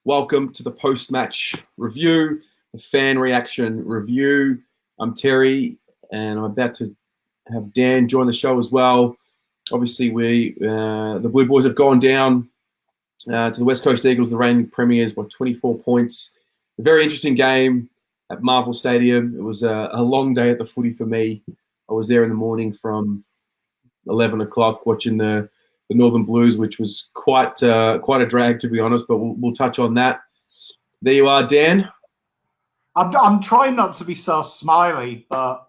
Welcome to the post-match review, the fan reaction review. I'm Terry, and I'm about to have Dan join the show as well. Obviously, the Blue Boys have gone down to the West Coast Eagles, the reigning premiers, by 24 points. A very interesting game at Marvel Stadium. It was a long day at the footy for me. I was there in the morning from 11 o'clock watching the Northern Blues, which was quite a drag, to be honest, but we'll touch on that. There you are, Dan. I'm trying not to be so smiley, but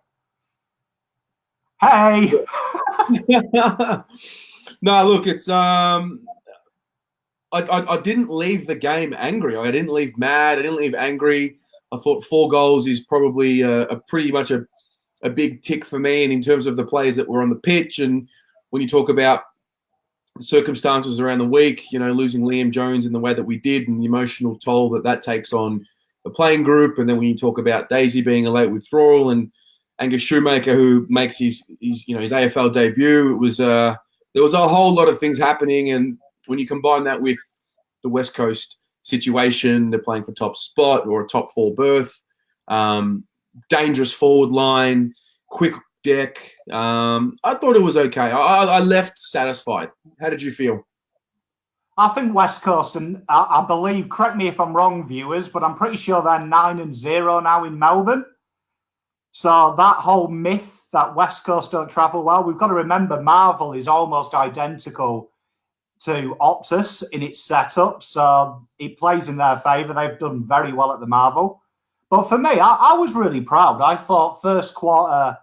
hey. No, look, it's I didn't leave the game angry. I didn't leave mad. I didn't leave angry. I thought 4 goals is probably pretty much a big tick for me, and in terms of the players that were on the pitch, and when you talk about the circumstances around the week, losing Liam Jones in the way that we did and the emotional toll that takes on the playing group. And then when you talk about Daisy being a late withdrawal and Angus Shoemaker, who makes his AFL debut, there was a whole lot of things happening. And when you combine that with the West Coast situation, they're playing for top spot or a top 4 berth, dangerous forward line, quick deck. I thought it was okay. I left satisfied. How did you feel? I think West Coast, and I believe, correct me if I'm wrong, viewers, but I'm pretty sure they're 9-0 now in Melbourne. So that whole myth that West Coast don't travel well, we've got to remember Marvel is almost identical to Optus in its setup. So it plays in their favour. They've done very well at the Marvel. But for me, I was really proud. I thought first quarter,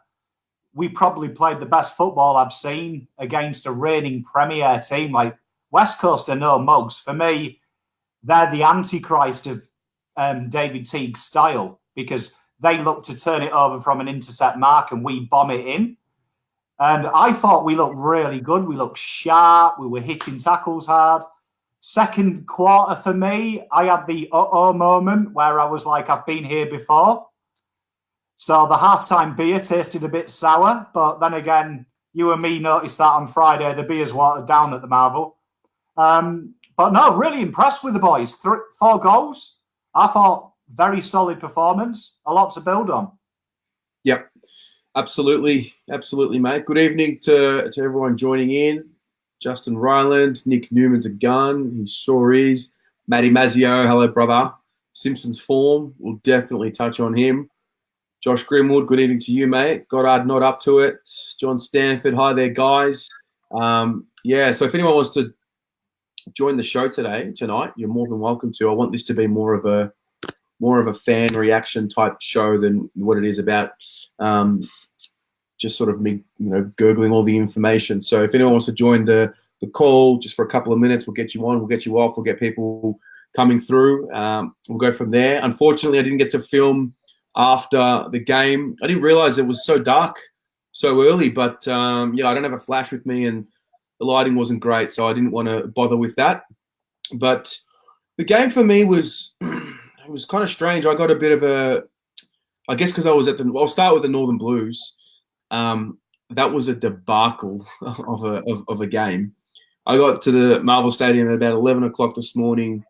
we probably played the best football I've seen against a reigning Premier team. Like, West Coast are no mugs. For me, they're the antichrist of David Teague's style, because they look to turn it over from an intercept mark and we bomb it in. And I thought we looked really good. We looked sharp. We were hitting tackles hard. Second quarter for me, I had the uh-oh moment where I was like, I've been here before. So the halftime beer tasted a bit sour, but then again, you and me noticed that on Friday, the beer's watered down at the Marvel. But no, really impressed with the boys. 4 goals. I thought very solid performance. A lot to build on. Yep, absolutely, mate. Good evening to everyone joining in. Justin Ryland, Nick Newman's a gun. He sure is. Matty Mazzio, hello, brother. Simpsons form, we'll definitely touch on him. Josh Grimwood, good evening to you, mate. Goddard not up to it. John Stanford, hi there, guys. So if anyone wants to join the show tonight, you're more than welcome to. I want this to be more of a fan reaction type show than what it is about just sort of me, gurgling all the information. So if anyone wants to join the call just for a couple of minutes, we'll get you on, we'll get you off, we'll get people coming through. We'll go from there. Unfortunately, I didn't get to film after the game. I didn't realize it was so dark so early, but I don't have a flash with me and the lighting wasn't great, so I didn't want to bother with that. But the game for me was it was kind of strange. I got a bit of I guess because I was I'll start with the Northern Blues. That was a debacle of a game. I got to the Marvel Stadium at about 11 o'clock this morning.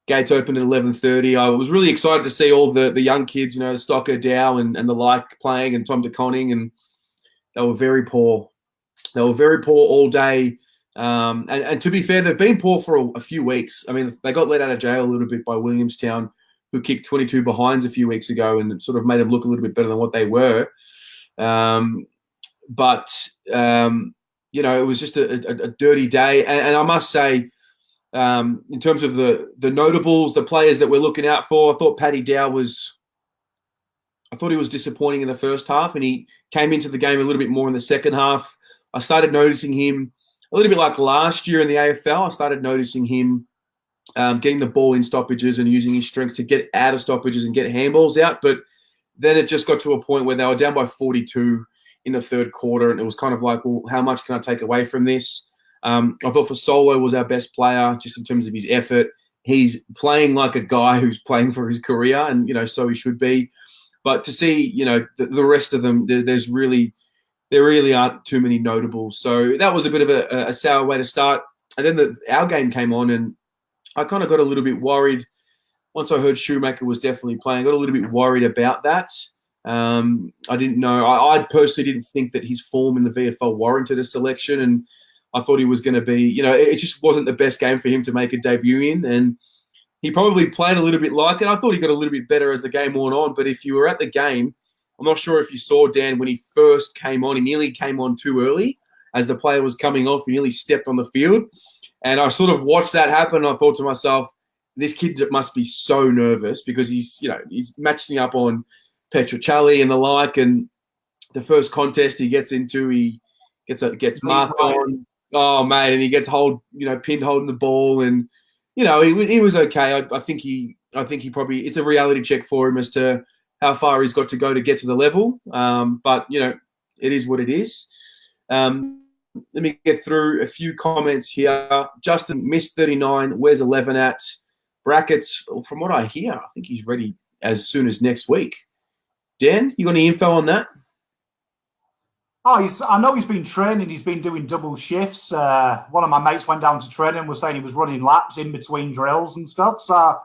Gates opened at 11:30. I was really excited to see all the young kids, Stocker, Dow, and the like playing, and Tom DeConning, and they were very poor. They were very poor all day. And to be fair, they've been poor for a few weeks. I mean, they got let out of jail a little bit by Williamstown, who kicked 22 behinds a few weeks ago, and it sort of made them look a little bit better than what they were. It was just a dirty day. And I must say, in terms of the notables, the players that we're looking out for, I thought Paddy Dow he was disappointing in the first half, and he came into the game a little bit more in the second half. I started noticing him a little bit like last year in the AFL. I started noticing him getting the ball in stoppages and using his strength to get out of stoppages and get handballs out. But then it just got to a point where they were down by 42 in the third quarter, and it was kind of like, well, how much can I take away from this? I thought Fasolo was our best player just in terms of his effort. He's playing like a guy who's playing for his career, and, so he should be. But to see, the rest of them, there really aren't too many notables. So that was a bit of a sour way to start. And then our game came on, and I kind of got a little bit worried once I heard Shoemaker was definitely playing. I got a little bit worried about that. I didn't know. I personally didn't think that his form in the VFL warranted a selection, and I thought he was going to be, it just wasn't the best game for him to make a debut in, and he probably played a little bit like it. I thought he got a little bit better as the game went on, but if you were at the game, I'm not sure if you saw, Dan, when he first came on, he nearly came on too early as the player was coming off. He nearly stepped on the field, and I sort of watched that happen, and I thought to myself, this kid must be so nervous because he's matching up on Petrocelli and the like, and the first contest he gets into, he gets marked on. Oh, mate, and he gets pinned holding the ball, and he was okay. I think he probably, it's a reality check for him as to how far he's got to go to get to the level. But it is what it is. Let me get through a few comments here. Justin missed 39. Where's 11 at? Brackets. From what I hear, I think he's ready as soon as next week. Dan, you got any info on that? Oh, I know he's been training. He's been doing double shifts. One of my mates went down to training and was saying he was running laps in between drills and stuff. So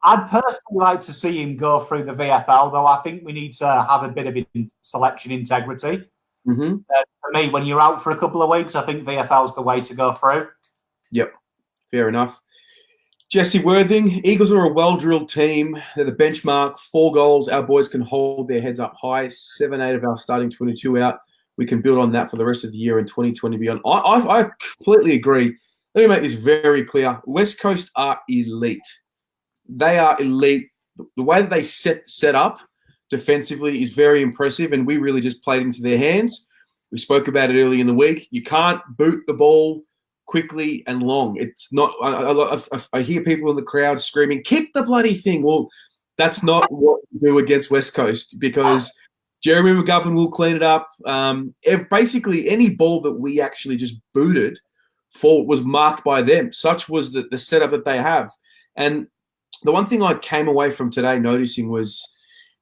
I'd personally like to see him go through the VFL, though I think we need to have a bit of selection integrity. For me, when you're out for a couple of weeks, I think VFL's the way to go through. Yep, fair enough. Jesse Worthing, Eagles are a well-drilled team. They're the benchmark. 4 goals. Our boys can hold their heads up high. 7-8 of our starting 22 out. We can build on that for the rest of the year and 2020 beyond. I completely agree. Let me make this very clear. West Coast are elite. They are elite. The way that they set up defensively is very impressive, and we really just played into their hands. We spoke about it early in the week. You can't boot the ball quickly and long. It's not. I hear people in the crowd screaming, "Kick the bloody thing!" Well, that's not what we do against West Coast, because Jeremy McGovern will clean it up. If basically any ball that we actually just booted for was marked by them. Such was the setup that they have. And the one thing I came away from today noticing was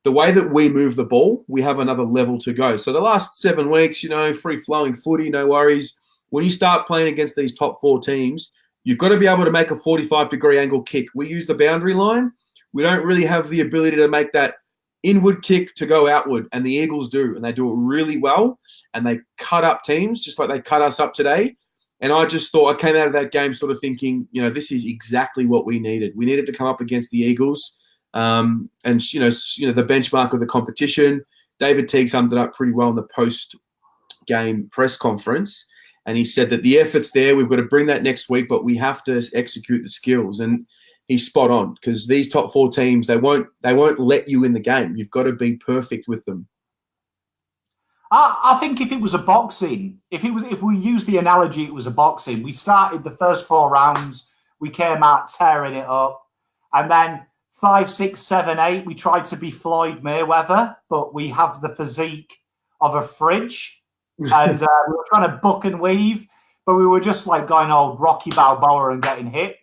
the way that we move the ball, we have another level to go. So the last 7 weeks, free-flowing footy, no worries. When you start playing against these top 4 teams, you've got to be able to make a 45-degree angle kick. We use the boundary line. We don't really have the ability to make that inward kick to go outward, and the Eagles do, and they do it really well, and they cut up teams just like they cut us up today. And I just thought, I came out of that game sort of thinking, this is exactly what we needed. We needed to come up against the Eagles, and the benchmark of the competition. David Teague summed it up pretty well in the post-game press conference, and he said that the effort's there. We've got to bring that next week, but we have to execute the skills. And he's spot on, because these top 4 teams, they won't let you in the game. You've got to be perfect with them. I think if it was a boxing, if we use the analogy, it was a boxing. We started the first 4 rounds, we came out tearing it up, and then 5, 6, 7, 8, we tried to be Floyd Mayweather, but we have the physique of a fridge, and we were trying to buck and weave, but we were just like going old Rocky Balboa and getting hit.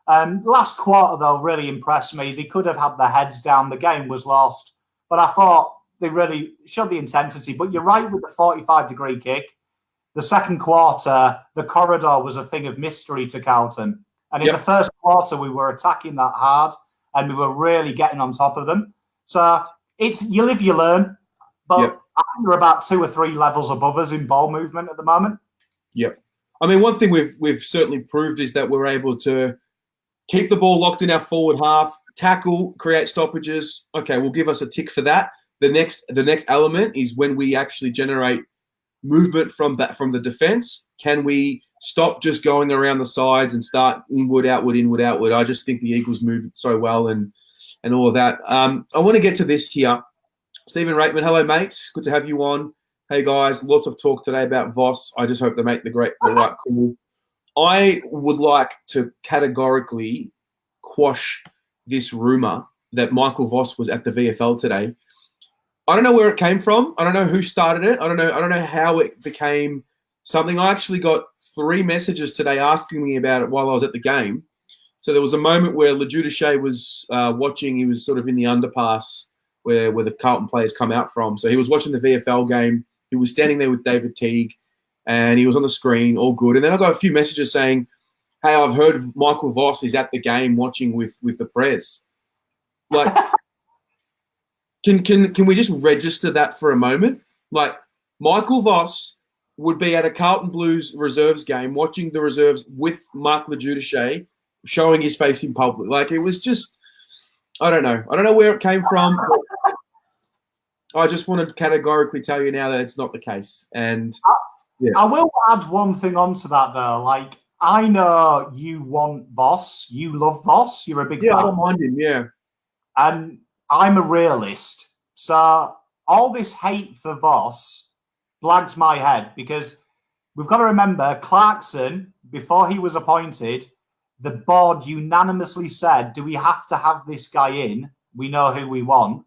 Last quarter, though, really impressed me. They could have had their heads down. The game was lost. But I thought they really showed the intensity. But you're right with the 45-degree kick. The second quarter, the corridor was a thing of mystery to Carlton. And in the first quarter, we were attacking that hard, and we were really getting on top of them. So it's you live, you learn. But I think we're about 2 or 3 levels above us in ball movement at the moment. Yep. I mean, one thing we've certainly proved is that we're able to keep the ball locked in our forward half, tackle, create stoppages. Okay, we'll give us a tick for that. The next element is when we actually generate movement from the defense. Can we stop just going around the sides and start inward, outward, inward, outward? I just think the Eagles move so well and all of that. I want to get to this here. Stephen Raitman, hello, mate. Good to have you on. Hey, guys, lots of talk today about Voss. I just hope they make the right call. I would like to categorically quash this rumor that Michael Voss was at the VFL today. I don't know where it came from. I don't know who started it. I don't know how it became something. I actually got 3 messages today asking me about it while I was at the game. So there was a moment where Lejudice was watching. He was sort of in the underpass where the Carlton players come out from. So he was watching the VFL game. He was standing there with David Teague, and he was on the screen, all good. And then I got a few messages saying, hey, I've heard Michael Voss is at the game watching with the Prez. Like, can we just register that for a moment? Like, Michael Voss would be at a Carlton Blues reserves game watching the reserves with Mark Lejudice showing his face in public. Like, it was just, I don't know. I don't know where it came from. I just want to categorically tell you now that it's not the case. And yeah. I will add one thing onto that, though. Like, I know you want Voss. You love Voss. You're a big fan. I don't mind him, yeah. And I'm a realist. So all this hate for Voss blags my head, because we've got to remember Clarkson, before he was appointed, the board unanimously said, do we have to have this guy in? We know who we want.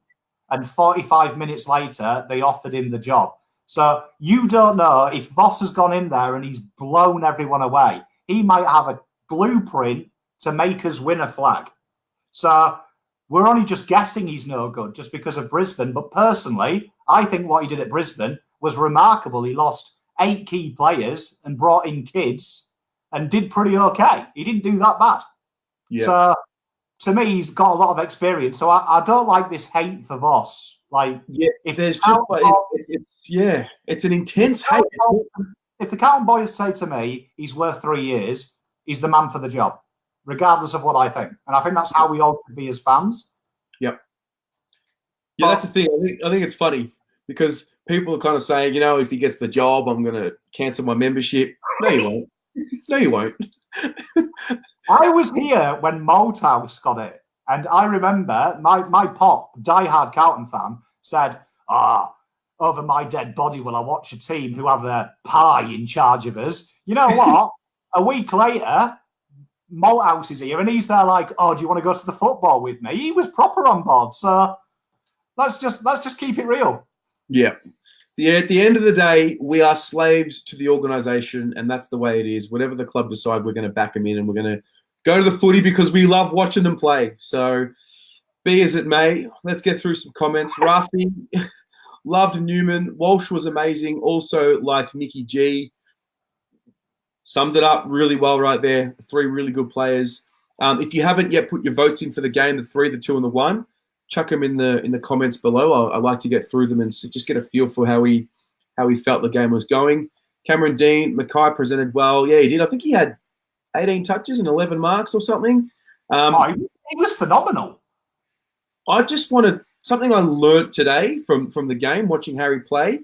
And 45 minutes later, they offered him the job. So you don't know if Voss has gone in there and he's blown everyone away. He might have a blueprint to make us win a flag. So we're only just guessing he's no good just because of Brisbane. But personally, I think what he did at Brisbane was remarkable. He lost 8 key players and brought in kids and did pretty okay. He didn't do that bad. Yeah. So to me, he's got a lot of experience. So I don't like this hate for Voss. Like, yeah, if there's just it's an intense hate. If the Carlton boys say to me he's worth 3 years, he's the man for the job, regardless of what I think. And I think that's how we all should be as fans. Yep. Yeah, that's the thing. I think it's funny because people are kind of saying, you know, if he gets the job, I'm going to cancel my membership. No, you won't. No, you won't. I was here when Malthouse got it. And I remember my pop, diehard Carlton fan, said, over my dead body will I watch a team who have a pie in charge of us. You know what? A week later, Malthouse is here and he's there like, oh, do you want to go to the football with me? He was proper on board. So let's just keep it real. Yeah. At the end of the day, we are slaves to the organisation, and that's the way it is. Whatever the club decide, we're going to back them in and we're going to go to the footy because we love watching them play. So be as it may, let's get through some comments. Rafi loved Newman. Walsh was amazing. Also liked Nicky G. Summed it up really well right there. 3 really good players. If you haven't yet put your votes in for the game, the 3, the 2, and the 1, chuck them in the comments below. I like to get through them and just get a feel for how he felt the game was going. Cameron Dean, Mackay presented well. Yeah, he did. I think he had 18 touches and 11 marks or something. He was phenomenal. I just wanted something I learnt today from the game, watching Harry play.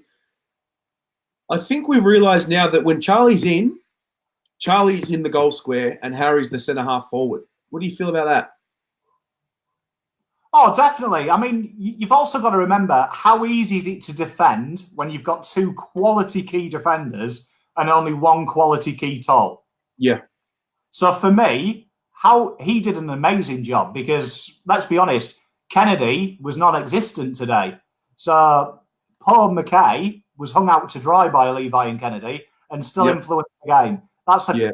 I think we've realised now that when Charlie's in the goal square and Harry's the centre half forward. What do you feel about that? Oh, definitely. I mean, you've also got to remember how easy is it to defend when you've got 2 quality key defenders and only 1 quality key tall. Yeah. So for me, how he did an amazing job because, let's be honest, Kennedy was non-existent today. So Paul Mackay was hung out to dry by Levi and Kennedy and still influenced the game. That's a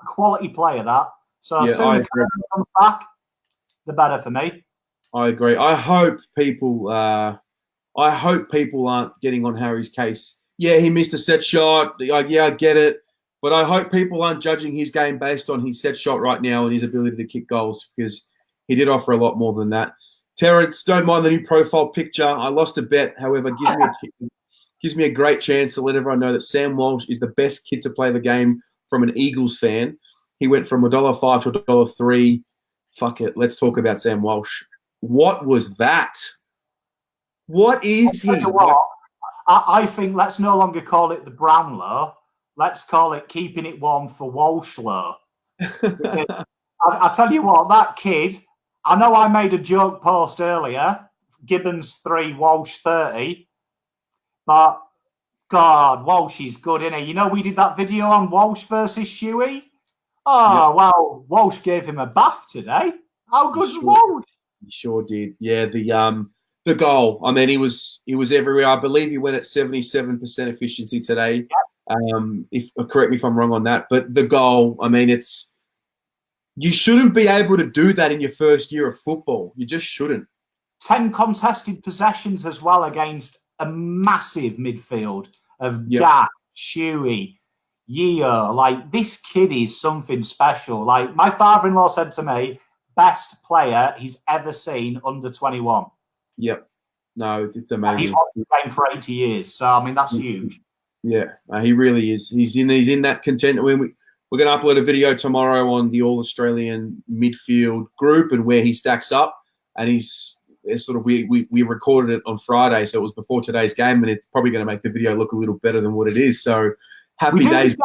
quality player, that. So as soon as Kennedy comes back, the better for me. I agree. I hope people aren't getting on Harry's case. Yeah, he missed a set shot. I get it. But I hope people aren't judging his game based on his set shot right now and his ability to kick goals because he did offer a lot more than that. Terrence, don't mind the new profile picture. I lost a bet. However, gives me a great chance to let everyone know that Sam Walsh is the best kid to play the game from an Eagles fan. He went from $1.05 to $1.03. Fuck it. Let's talk about Sam Walsh. What was that? What is he? I think let's no longer call it the Brownlow. Let's call it keeping it warm for Walshlow. I tell you what, that kid, I know I made a joke post earlier, Gibbons 3, Walsh 30, but God, Walsh is good, isn't he? You know, we did that video on Walsh versus Shuey. Oh, well, Walsh gave him a bath today. How good's Walsh? He sure did. Yeah, the goal. I mean, he was everywhere. I believe he went at 77% efficiency today. Correct me if I'm wrong on that, but the goal. I mean, you shouldn't be able to do that in your first year of football. You just shouldn't. 10 contested possessions as well against a massive midfield of Gak, Shuey. year. Like, this kid is something special. Like, my father-in-law said to me, best player he's ever seen under 21. Yep. No, it's amazing. He's watched the game for 80 years. So, I mean, that's huge. Yeah, he really is. He's in that content. We're going to upload a video tomorrow on the All-Australian midfield group and where he stacks up. And he's sort of, we recorded it on Friday, so it was before today's game, and it's probably going to make the video look a little better than what it is. So happy days.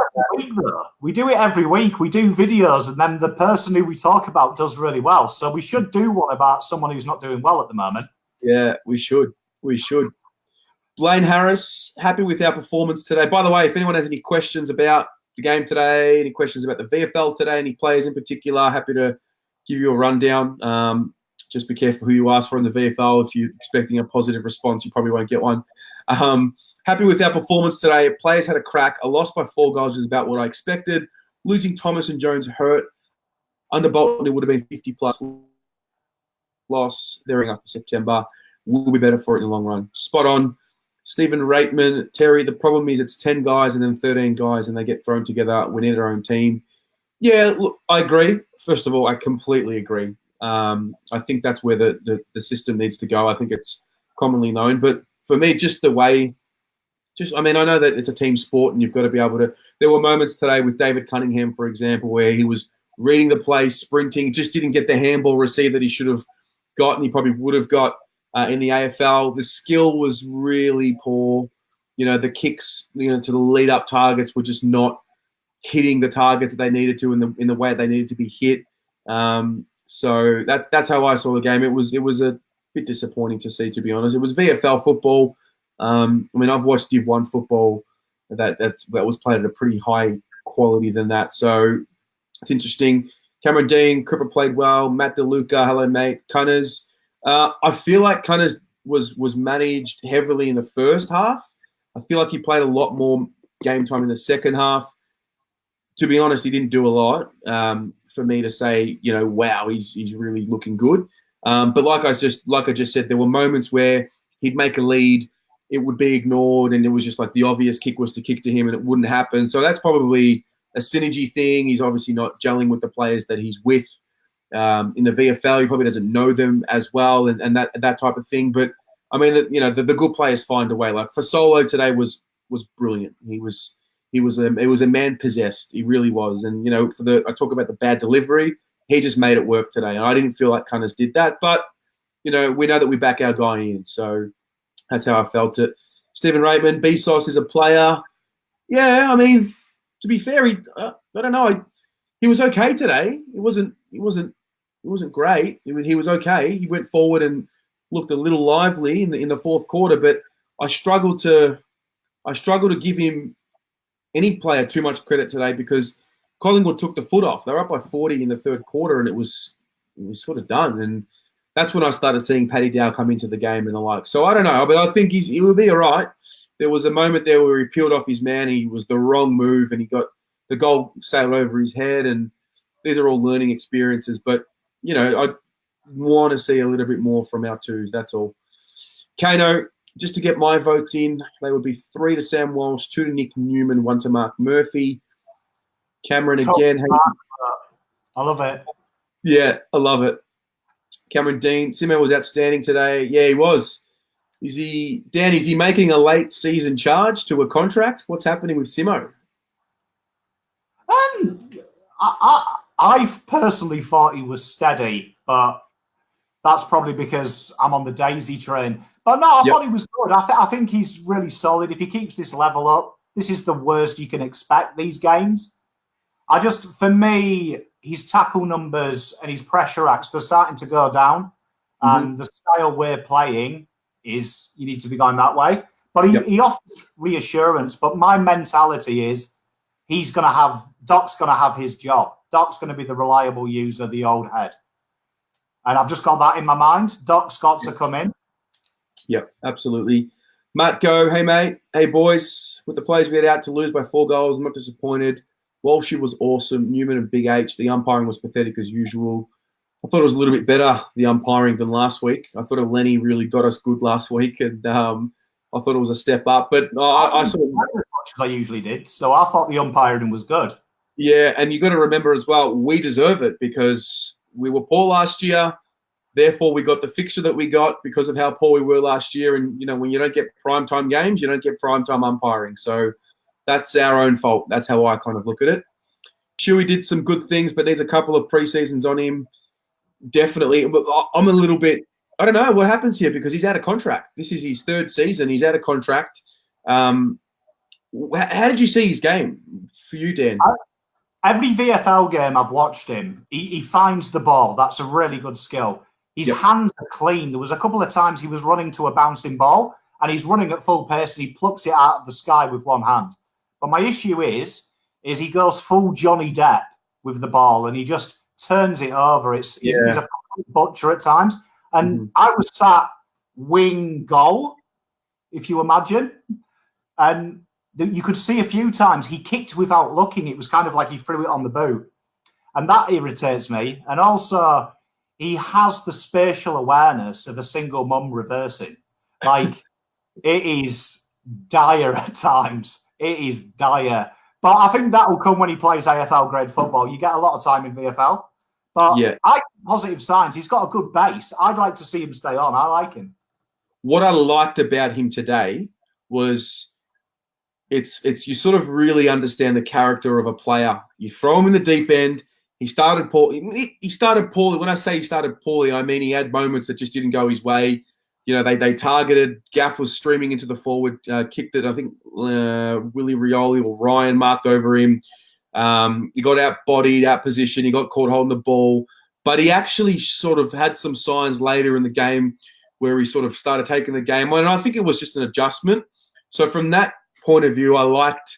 We do it every week. We do videos, and then the person who we talk about does really well. So we should do one about someone who's not doing well at the moment. Yeah, we should. Blaine Harris, happy with our performance today. By the way, if anyone has any questions about the game today, any questions about the VFL today, any players in particular, happy to give you a rundown. Just be careful who you ask for in the VFL. If you're expecting a positive response, you probably won't get one. Happy with our performance today. Players had a crack. A loss by 4 goals is about what I expected. Losing Thomas and Jones hurt. Under Bolton, it would have been 50-plus loss. They're in up for September. We'll be better for it in the long run. Spot on. Stephen Reitman, Terry, the problem is it's 10 guys and then 13 guys and they get thrown together. We need our own team. Yeah, look, I agree. First of all, I completely agree. I think that's where the system needs to go. I think it's commonly known. But for me, just the way – I know that it's a team sport and you've got to be able to – there were moments today with David Cunningham, for example, where he was reading the play, sprinting, just didn't get the handball receive that he should have got and he probably would have got in the AFL. The skill was really poor. The kicks, to the lead-up targets were just not hitting the targets that they needed to in the way they needed to be hit. So that's how I saw the game. It was a bit disappointing to see, to be honest. It was VFL football. I've watched Div 1 football that was played at a pretty high quality than that. So it's interesting. Cameron Dean, Cripper played well. Matt DeLuca, hello mate. Cunners. I feel like Cunners was managed heavily in the first half. I feel like he played a lot more game time in the second half. To be honest, he didn't do a lot for me to say, wow, he's really looking good. But like I just said, there were moments where he'd make a lead, it would be ignored, and it was just like the obvious kick was to kick to him and it wouldn't happen. So that's probably a synergy thing. He's obviously not gelling with the players that he's with. In the VFL, he probably doesn't know them as well and that type of thing. But the good players find a way. Like Fasolo today was brilliant. It was a man possessed. He really was. And I talk about the bad delivery. He just made it work today. And I didn't feel like Cunners did that, but we know that we back our guy in. So that's how I felt it. Stephen Reitman, Besos is a player. Yeah, to be fair, I don't know. He was okay today. It wasn't great. He was okay. He went forward and looked a little lively in the fourth quarter, but I struggled to give him any player too much credit today because Collingwood took the foot off. They were up by 40 in the third quarter, and it was sort of done. And that's when I started seeing Paddy Dow come into the game and the like. So I don't know, but I think he will be all right. There was a moment there where he peeled off his man. He was the wrong move, and he got the goal sailed over his head. And these are all learning experiences. But, I want to see a little bit more from our twos. That's all. Kano, just to get my votes in, they would be 3 to Sam Walsh, 2 to Nick Newman, 1 to Mark Murphy. Cameron again. I love it. Yeah, I love it. Cameron Dean. Simo was outstanding today. Yeah, he was. Is he making a late season charge to a contract? What's happening with Simo? I personally thought he was steady, but that's probably because I'm on the Daisy train. But no, I thought he was good. I think he's really solid. If he keeps this level up, this is the worst you can expect these games. For me, his tackle numbers and his pressure acts, they're starting to go down. And the style we're playing is you need to be going that way. But he offers reassurance. But my mentality is Doc's going to have his job. Doc's going to be the reliable user, the old head. And I've just got that in my mind. Doc's got to come in. Yep, absolutely. Matt Go, hey, mate. Hey, boys. With the players we had out to lose by 4 goals, I'm not disappointed. Walshy was awesome. Newman and Big H. The umpiring was pathetic as usual. I thought it was a little bit better, the umpiring, than last week. I thought Lenny really got us good last week, and I thought it was a step up. But I saw much as I usually did. So I thought the umpiring was good. Yeah, and you got to remember as well, we deserve it because we were poor last year. Therefore, we got the fixture that we got because of how poor we were last year. And, when you don't get primetime games, you don't get primetime umpiring. So that's our own fault. That's how I kind of look at it. Chewy did some good things, but there's a couple of pre-seasons on him. Definitely. But I'm a little bit, I don't know what happens here because he's out of contract. This is his third season. He's out of contract. How did you see his game for you, Dan? Every VFL game I've watched him, he finds the ball. That's a really good skill. His hands are clean. There was a couple of times he was running to a bouncing ball and he's running at full pace and he plucks it out of the sky with one hand. But my issue is he goes full Johnny Depp with the ball and he just turns it over. He's a butcher at times. And I was sat wing goal, if you imagine. And you could see a few times he kicked without looking. It was kind of like he threw it on the boot. And that irritates me. And also, he has the spatial awareness of a single mum reversing. Like, it is dire at times. It is dire. But I think that will come when he plays AFL grade football. You get a lot of time in VFL. But I positive signs. He's got a good base. I'd like to see him stay on. I like him. What I liked about him today was it's you sort of really understand the character of a player. You throw him in the deep end. He started poorly. He started poorly. When I say he started poorly, I mean he had moments that just didn't go his way. They targeted. Gaff was streaming into the forward, kicked it. I think Willie Rioli or Ryan marked over him. He got out-bodied, out-positioned. He got caught holding the ball. But he actually sort of had some signs later in the game where he sort of started taking the game on. And I think it was just an adjustment. So from that point of view, I liked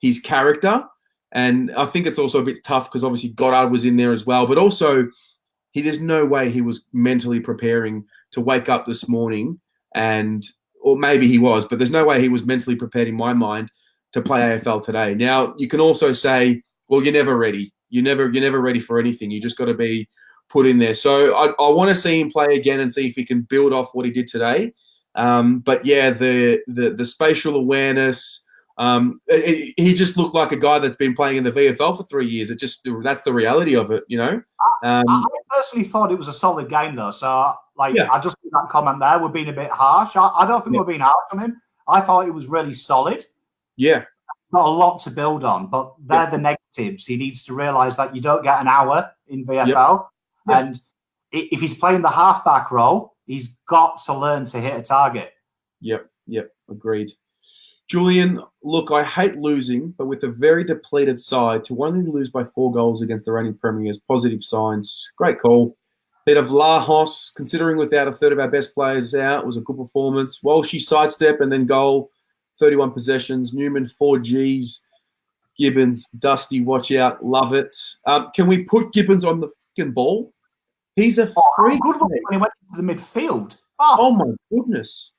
his character. And I think it's also a bit tough because obviously Goddard was in there as well. But also, there's no way he was mentally preparing to wake up this morning or maybe he was, but there's no way he was mentally prepared in my mind to play AFL today. Now, you can also say, well, you're never ready. You're never ready for anything. You just got to be put in there. So I want to see him play again and see if he can build off what he did today. But yeah, the spatial awareness, he just looked like a guy that's been playing in the VFL for 3 years. That's the reality of it, I personally thought it was a solid game though. So I just think that comment there, we're being a bit harsh. I don't think we're being harsh on him. I thought it was really solid. Yeah. Not a lot to build on, but they're the negatives. He needs to realise that you don't get an hour in VFL. Yep. And if he's playing the halfback role, he's got to learn to hit a target. Yep, agreed. Julian, look, I hate losing, but with a very depleted side, to only lose by 4 goals against the reigning premiers, positive signs. Great call. Bit of Lahos, considering without a third of our best players out, was a good performance. Walshy sidestep and then goal, 31 possessions. Newman, 4 Gs. Gibbons, Dusty, watch out, love it. Can we put Gibbons on the fucking ball? He's a freak. Good one when he went into the midfield. Oh my goodness.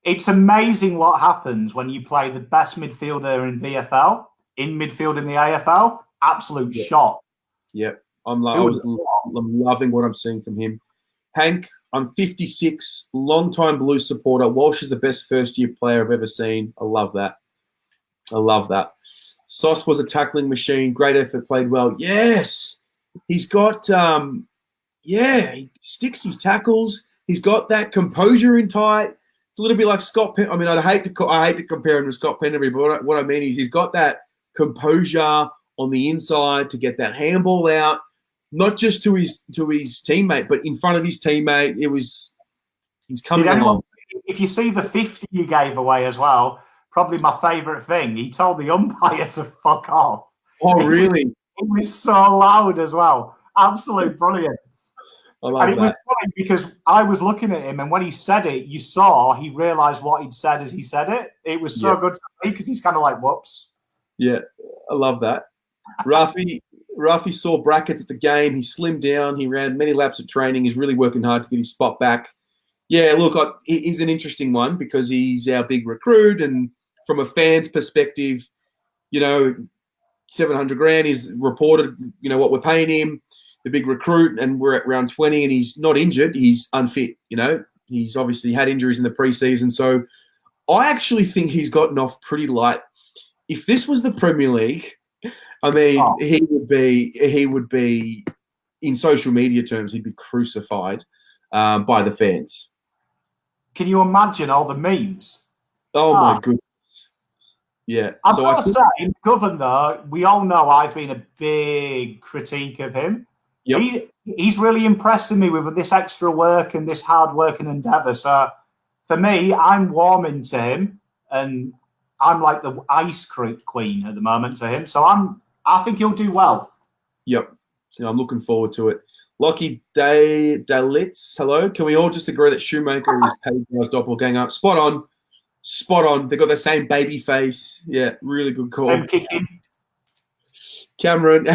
It's amazing what happens when you play the best midfielder in VFL, in midfield in the AFL. Absolute shot. Yeah, I'm loving what I'm seeing from him. Hank, I'm 56, long-time Blues supporter. Walsh is the best first-year player I've ever seen. I love that. Sauce was a tackling machine. Great effort, played well. Yes, he's got he sticks his tackles. He's got that composure in tight. It's a little bit like Scott Pen. I mean, I hate to compare him to Scott Penderby, but what I mean is he's got that composure on the inside to get that handball out, not just to his teammate, but in front of his teammate. He's coming along. If you see the 50 you gave away as well, probably my favourite thing, he told the umpire to fuck off. Oh, really? It was so loud as well. Absolute brilliant. I love it was funny because I was looking at him, and when he said it, you saw he realised what he'd said as he said it. It was so good to me because he's kind of like, whoops. Yeah, I love that. Rafi saw brackets at the game. He slimmed down. He ran many laps of training. He's really working hard to get his spot back. Yeah, look, he's an interesting one because he's our big recruit, and from a fan's perspective, 700 grand is reported, what we're paying him, the big recruit, and we're at round 20 and he's not injured. He's unfit, He's obviously had injuries in the preseason. So I actually think he's gotten off pretty light if this was the Premier League, I mean, he would be in social media terms, he'd be crucified by the fans. Can you imagine all the memes? Oh my goodness. Yeah. I've got to say, Govan, though, we all know I've been a big critique of him. Yep. He's really impressing me with this extra work and this hard work and endeavour. So for me, I'm warming to him, and I'm like the ice queen at the moment to him. So I think he'll do well. Yep. Yeah, I'm looking forward to it. Lockie Dalitz, hello. Can we all just agree that Shoemaker is Pedro's doppelganger? Spot on. Spot on. They got the same baby face. Yeah, really good call. Same kicking. Cameron,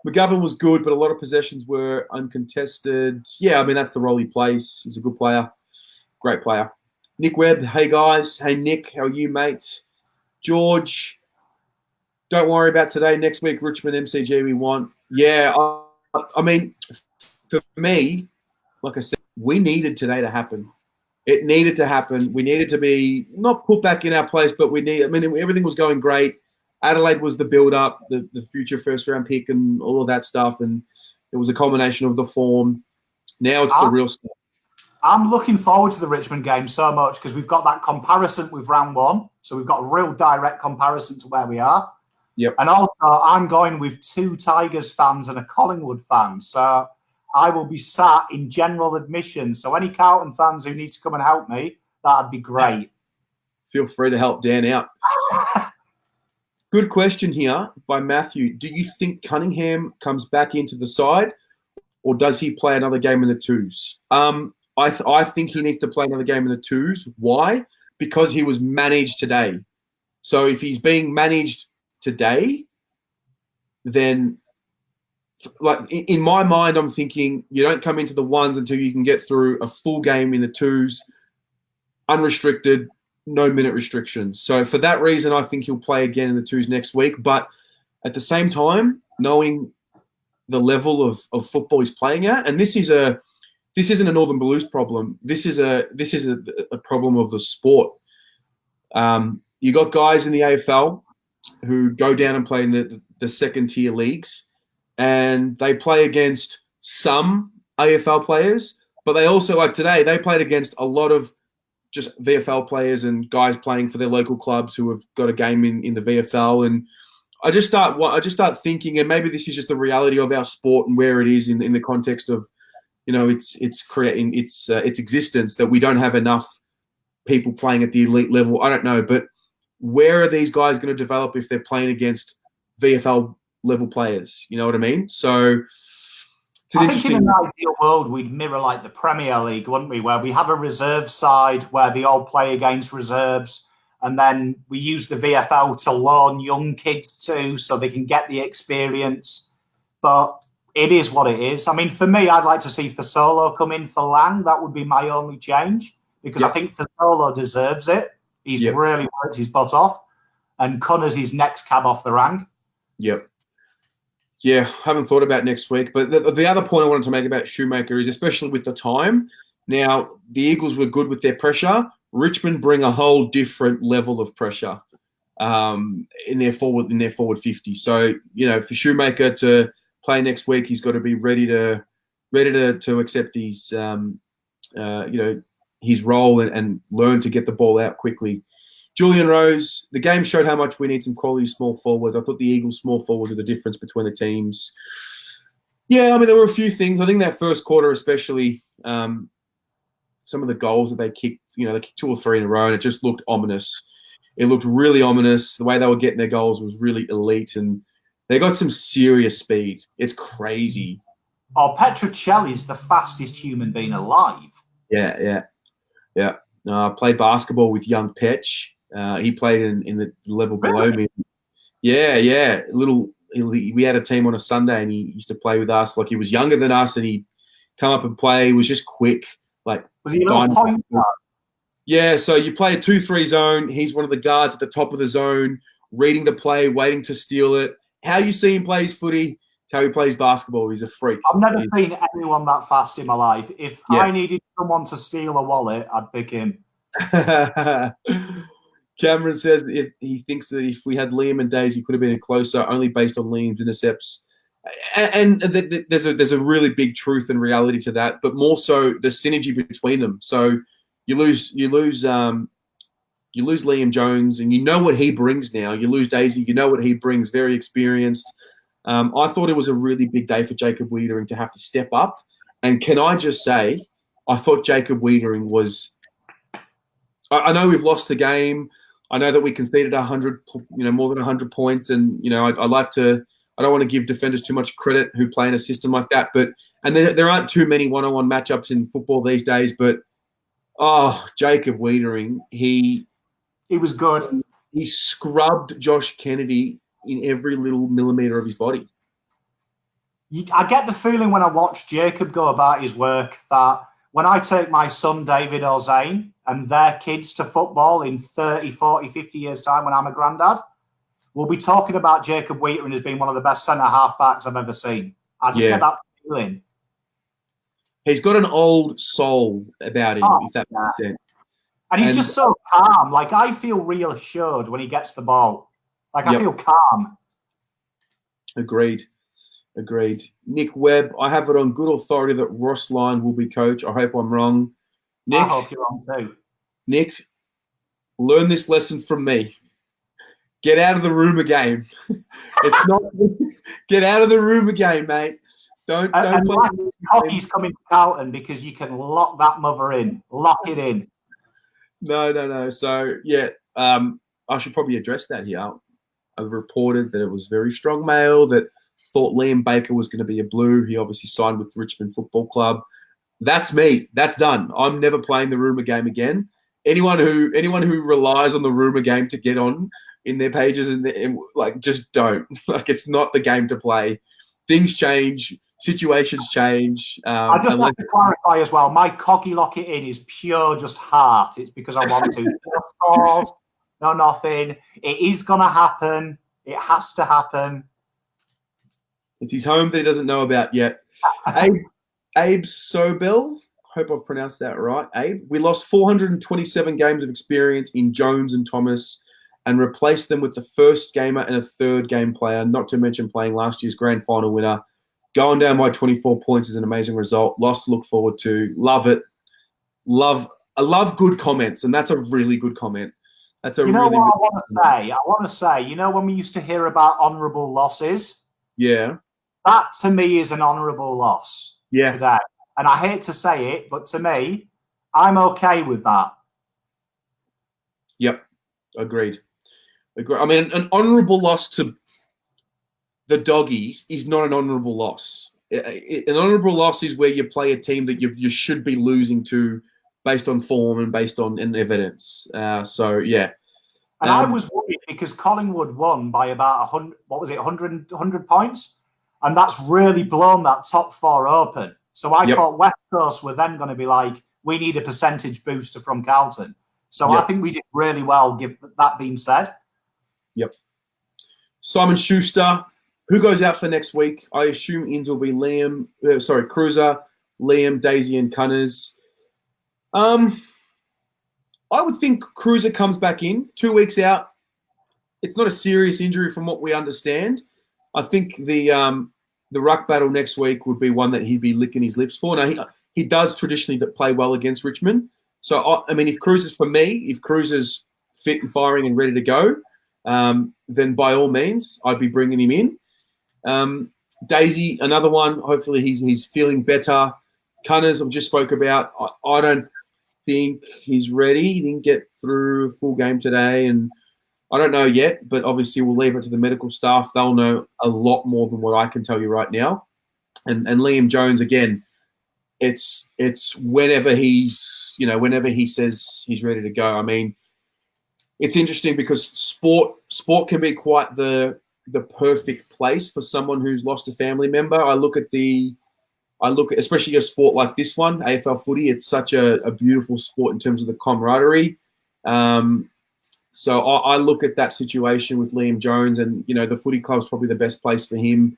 McGovern was good, but a lot of possessions were uncontested. Yeah, I mean, that's the role he plays. He's a good player. Great player. Nick Webb, hey, guys. Hey, Nick, how are you, mate? George, don't worry about today. Next week, Richmond MCG we want. Yeah, I mean, for me, like I said, we needed today to happen. It needed to happen. We needed to be not put back in our place, but everything was going great. Adelaide was the build-up, the future first-round pick and all of that stuff, and it was a combination of the form. Now it's the real stuff. I'm looking forward to the Richmond game so much because we've got that comparison with round one, so we've got a real direct comparison to where we are. Yep. And also, I'm going with 2 Tigers fans and a Collingwood fan, so I will be sat in general admission. So any Carlton fans who need to come and help me, that'd be great. Feel free to help Dan out. Good question here by Matthew. Do you think Cunningham comes back into the side, or does he play another game in the twos? I think he needs to play another game in the twos. Why? Because he was managed today. So if he's being managed today, then like in my mind, I'm thinking you don't come into the ones until you can get through a full game in the twos, unrestricted, no minute restrictions. So for that reason, I think he'll play again in the twos next week. But at the same time, knowing the level of football he's playing at, and this isn't a Northern Blues problem. This is a problem of the sport. You got guys in the AFL who go down and play in the second tier leagues, and they play against some AFL players, but they also, like today, they played against a lot of just VFL players and guys playing for their local clubs who have got a game in the VFL. And I just start thinking, and maybe this is just the reality of our sport and where it is in the context of, it's creating its existence, that we don't have enough people playing at the elite level. I don't know, but where are these guys going to develop if they're playing against VFL level players? You know what I mean? So I think in an ideal world, we'd mirror like the Premier League, wouldn't we? Where we have a reserve side where they all play against reserves, and then we use the VFL to loan young kids too, so they can get the experience. But it is what it is. I mean, for me, I'd like to see Fasolo come in for Lang. That would be my only change, because I think Fasolo deserves it. He's really worked his butt off, and Connors his next cab off the rank. Yep. Yeah, haven't thought about next week. But the other point I wanted to make about Shoemaker is, especially with the time, now the Eagles were good with their pressure. Richmond bring a whole different level of pressure in their forward 50. So, for Shoemaker to play next week, he's got to be ready to accept his his role and learn to get the ball out quickly. Julian Rose, the game showed how much we need some quality small forwards. I thought the Eagles' small forwards were the difference between the teams. Yeah, I mean, there were a few things. I think that first quarter especially, some of the goals that they kicked, they kicked 2 or 3 in a row, and it just looked ominous. It looked really ominous. The way they were getting their goals was really elite, and they got some serious speed. It's crazy. Oh, Petruccelli's the fastest human being alive. Yeah. Played basketball with young Petch. He played in the level below me. Yeah. We had a team on a Sunday, and he used to play with us. Like, he was younger than us, and he'd come up and play. He was just quick. Like, was he a little point guard? Yeah. So you play a 2-3 zone. He's one of the guards at the top of the zone, reading the play, waiting to steal it. How you see him play his footy, it's how he plays basketball. He's a freak. I've never seen anyone that fast in my life. If I needed someone to steal a wallet, I'd pick him. Cameron says if he thinks that if we had Liam and Daisy, he could have been closer, only based on Liam's intercepts. And there's a really big truth and reality to that, but more so the synergy between them. So you lose Liam Jones, and you know what he brings now. You lose Daisy, you know what he brings, very experienced. I thought it was a really big day for Jacob Wiedering to have to step up. And can I just say, I thought Jacob Wiedering was. I know we've lost the game. I know that we conceded 100, more than 100 points, and I like to. I don't want to give defenders too much credit who play in a system like that, and there aren't too many one-on-one matchups in football these days. But Jacob Wiedering, he was good. He scrubbed Josh Kennedy in every little millimeter of his body. I get the feeling when I watch Jacob go about his work that when I take my son David or Zane and their kids to football in 30, 40, 50 years' time when I'm a granddad, we'll be talking about Jacob Wiedering as being one of the best centre half-backs I've ever seen. I just get that feeling. He's got an old soul about him, if that makes sense. And he's just so calm. Like, I feel reassured when he gets the ball. Like, I feel calm. Agreed. Nick Webb, I have it on good authority that Ross Lyon will be coach. I hope I'm wrong. Nick, I hope you're wrong too. Nick, learn this lesson from me. Get out of the rumour game. It's not. Get out of the rumour game, mate. Don't play. Hockey's coming to Carlton because you can lock that mother in. Lock it in. No. So I should probably address that here. I've reported that it was very strong mail that thought Liam Baker was going to be a Blue. He obviously signed with Richmond Football Club. That's me. That's done. I'm never playing the rumour game again. Anyone who relies on the rumour game to get on in their pages and just don't. Like, it's not the game to play. Things change, situations change. I just want to clarify as well. My cocky lock it in is pure just heart. It's because I want to. No scores, no nothing. It is gonna happen. It has to happen. It's his home that he doesn't know about yet. Abe Sobel. Hope I've pronounced that right. Abe. We lost 427 games of experience in Jones and Thomas, and replaced them with the first gamer and a third game player, not to mention playing last year's grand final winner. Going down by 24 points is an amazing result. Lots to look forward to. Love it. I love good comments, and that's a really good comment. That's a what I want to say? I want to say, when we used to hear about honourable losses? Yeah. That, to me, is an honourable loss today. And I hate to say it, but to me, I'm okay with that. Yep. Agreed. I mean, an honourable loss to the Doggies is not an honourable loss. An honourable loss is where you play a team that you should be losing to based on form and based on evidence. And I was worried because Collingwood won by about 100 points? And that's really blown that top four open. So I thought West Coast were then going to be like, we need a percentage booster from Carlton. So I think we did really well, that being said. Yep. Simon Schuster, who goes out for next week? I assume Inns will be Cruiser, Liam, Daisy, and Cunners. I would think Cruiser comes back in 2 weeks out. It's not a serious injury from what we understand. I think the ruck battle next week would be one that he'd be licking his lips for. Now, he does traditionally play well against Richmond. So, if Cruiser's fit and firing and ready to go, then by all means, I'd be bringing him in. Daisy, another one. Hopefully he's feeling better. Cunners, I've just spoke about. I don't think he's ready. He didn't get through a full game today, and I don't know yet, but obviously we'll leave it to the medical staff. They'll know a lot more than what I can tell you right now. And Liam Jones, again, it's whenever he says he's ready to go. I mean, it's interesting because sport can be quite the perfect place for someone who's lost a family member. I look at especially a sport like this one, AFL footy. It's such a beautiful sport in terms of the camaraderie. So I look at that situation with Liam Jones, and the footy club's probably the best place for him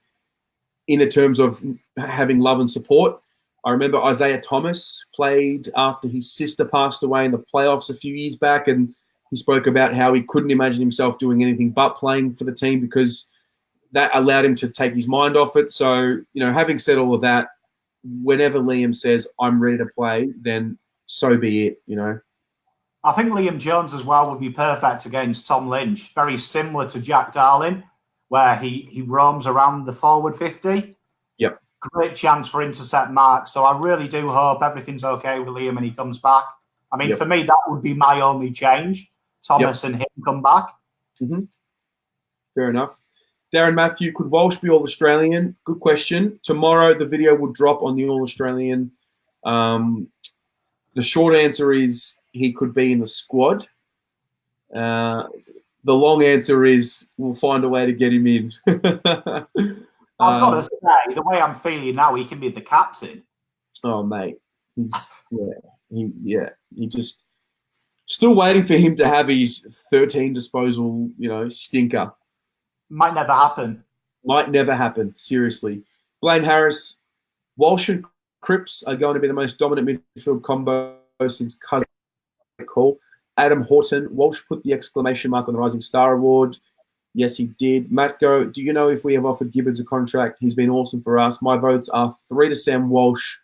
in the terms of having love and support. I remember Isaiah Thomas played after his sister passed away in the playoffs a few years back, and He spoke about how he couldn't imagine himself doing anything but playing for the team because that allowed him to take his mind off it. So, having said all of that, whenever Liam says, I'm ready to play, then so be it, I think Liam Jones as well would be perfect against Tom Lynch. Very similar to Jack Darling, where he roams around the forward 50. Yep. Great chance for intercept marks. So I really do hope everything's okay with Liam and he comes back. I mean, for me, that would be my only change. Thomas and him come back. Mm-hmm. Fair enough. Darren Matthew, could Walsh be All-Australian? Good question. Tomorrow, the video will drop on the All-Australian. The short answer is he could be in the squad. The long answer is we'll find a way to get him in. I've got to say, the way I'm feeling now, he can be the captain. Oh, mate. He just still waiting for him to have his 13 disposal, stinker. Might never happen. Might never happen, seriously. Blaine Harris, Walsh and Cripps are going to be the most dominant midfield combo since Cousin call. Adam Horton, Walsh put the exclamation mark on the Rising Star Award. Yes, he did. Matt Go, do you know if we have offered Gibbons a contract? He's been awesome for us. My votes are 3 to Sam Walsh,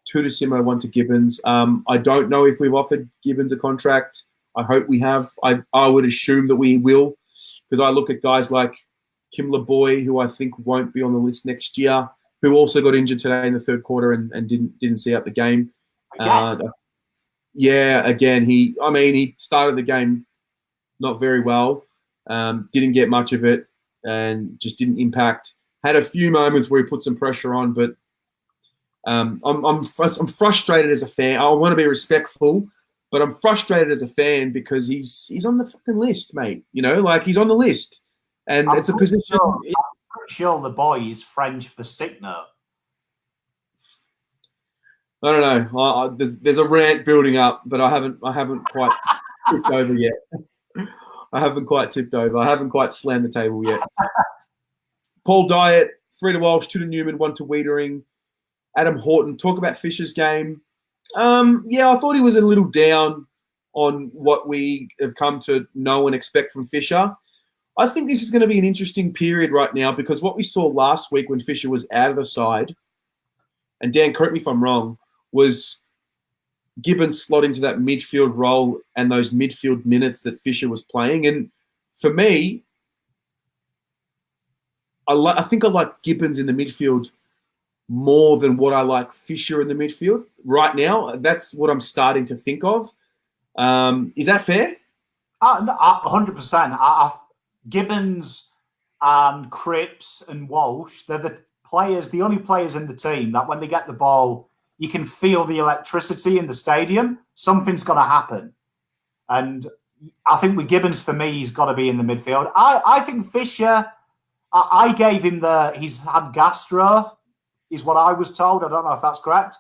2 to Simo, 1 to Gibbons. I don't know if we've offered Gibbons a contract. I hope we have. I would assume that we will, because I look at guys like Kim LeBoy, who I think won't be on the list next year, who also got injured today in the third quarter and didn't see out the game. Again, he started the game not very well, didn't get much of it, and just didn't impact. Had a few moments where he put some pressure on, but I'm frustrated as a fan. I want to be respectful, but I'm frustrated as a fan because he's on the fucking list, mate. He's on the list, and it's a position. I'm pretty sure the boy is French for sick note. I don't know. There's a rant building up, but I haven't quite tipped over yet. I haven't quite tipped over. I haven't quite slammed the table yet. Paul Dyatt, 3 to Walsh, 2 to Newman, 1 to Wiedering. Adam Horton, talk about Fisher's game. I thought he was a little down on what we have come to know and expect from Fisher. I think this is going to be an interesting period right now because what we saw last week when Fisher was out of the side, and Dan, correct me if I'm wrong, was Gibbons slot into that midfield role and those midfield minutes that Fisher was playing. And for me, I think I like Gibbons in the midfield more than what I like Fisher in the midfield right now. That's what I'm starting to think of. Is that fair? 100%. Gibbons and Cripps and Walsh, they're the only players in the team that when they get the ball, you can feel the electricity in the stadium. Something's going to happen. And I think with Gibbons, for me, he's got to be in the midfield. I think Fisher, I gave him he's had gastro, is what I was told. I don't know if that's correct.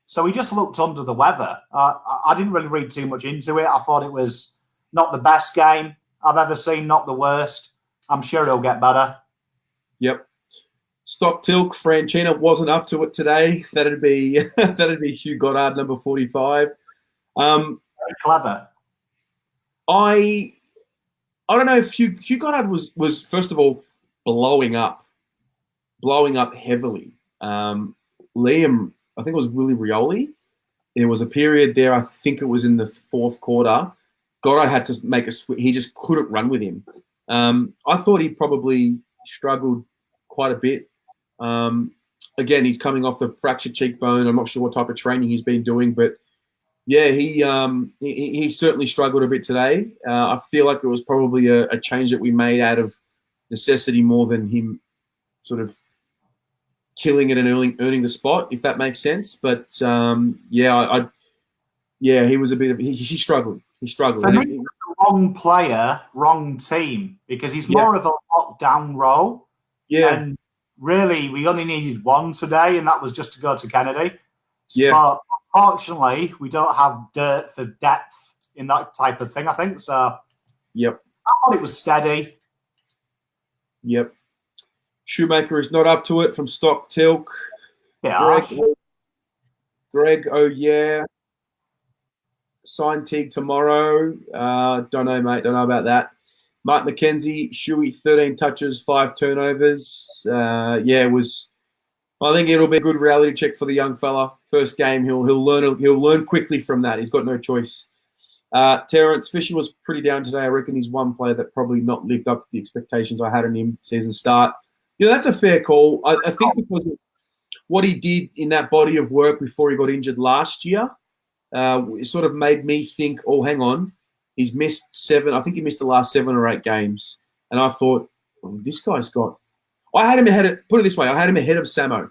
So he just looked under the weather. I didn't really read too much into it. I thought it was not the best game I've ever seen, not the worst. I'm sure he'll get better. Yep. Stock Tilk, Franchina wasn't up to it today. That'd be Hugh Goddard, number 45. Very clever. I don't know if Hugh Goddard was first of all blowing up heavily. Liam, I think it was Willie Rioli. There was a period there, I think it was in the fourth quarter. Goddard had to make a switch. He just couldn't run with him. I thought he probably struggled quite a bit. Again, he's coming off the fractured cheekbone. I'm not sure what type of training he's been doing, but yeah, he certainly struggled a bit today. I feel like it was probably a change that we made out of necessity more than him sort of killing it and earning the spot, if that makes sense. But he was a bit of he struggled. He struggled. For me, wrong player, wrong team, because he's more of a lockdown role. Yeah. And really, we only needed one today, and that was just to go to Kennedy. Yeah. But unfortunately, we don't have dirt for depth in that type of thing, I think. So, yep. I thought it was steady. Yep. Shoemaker is not up to it from Stock Tilk. Yeah. Greg, oh yeah. sign Teague tomorrow. Don't know, mate. Don't know about that. Mark McKenzie, Shuey, 13 touches, 5 turnovers. It was. I think it'll be a good reality check for the young fella. First game, he'll learn quickly from that. He's got no choice. Terrence Fisher was pretty down today. I reckon he's one player that probably not lived up to the expectations I had on him season start. That's a fair call. I think because of what he did in that body of work before he got injured last year, it sort of made me think, oh, hang on, he's missed 7. I think he missed the last 7 or 8 games. And I thought, well, this guy's got – I had him ahead of – put it this way, I had him ahead of Samo.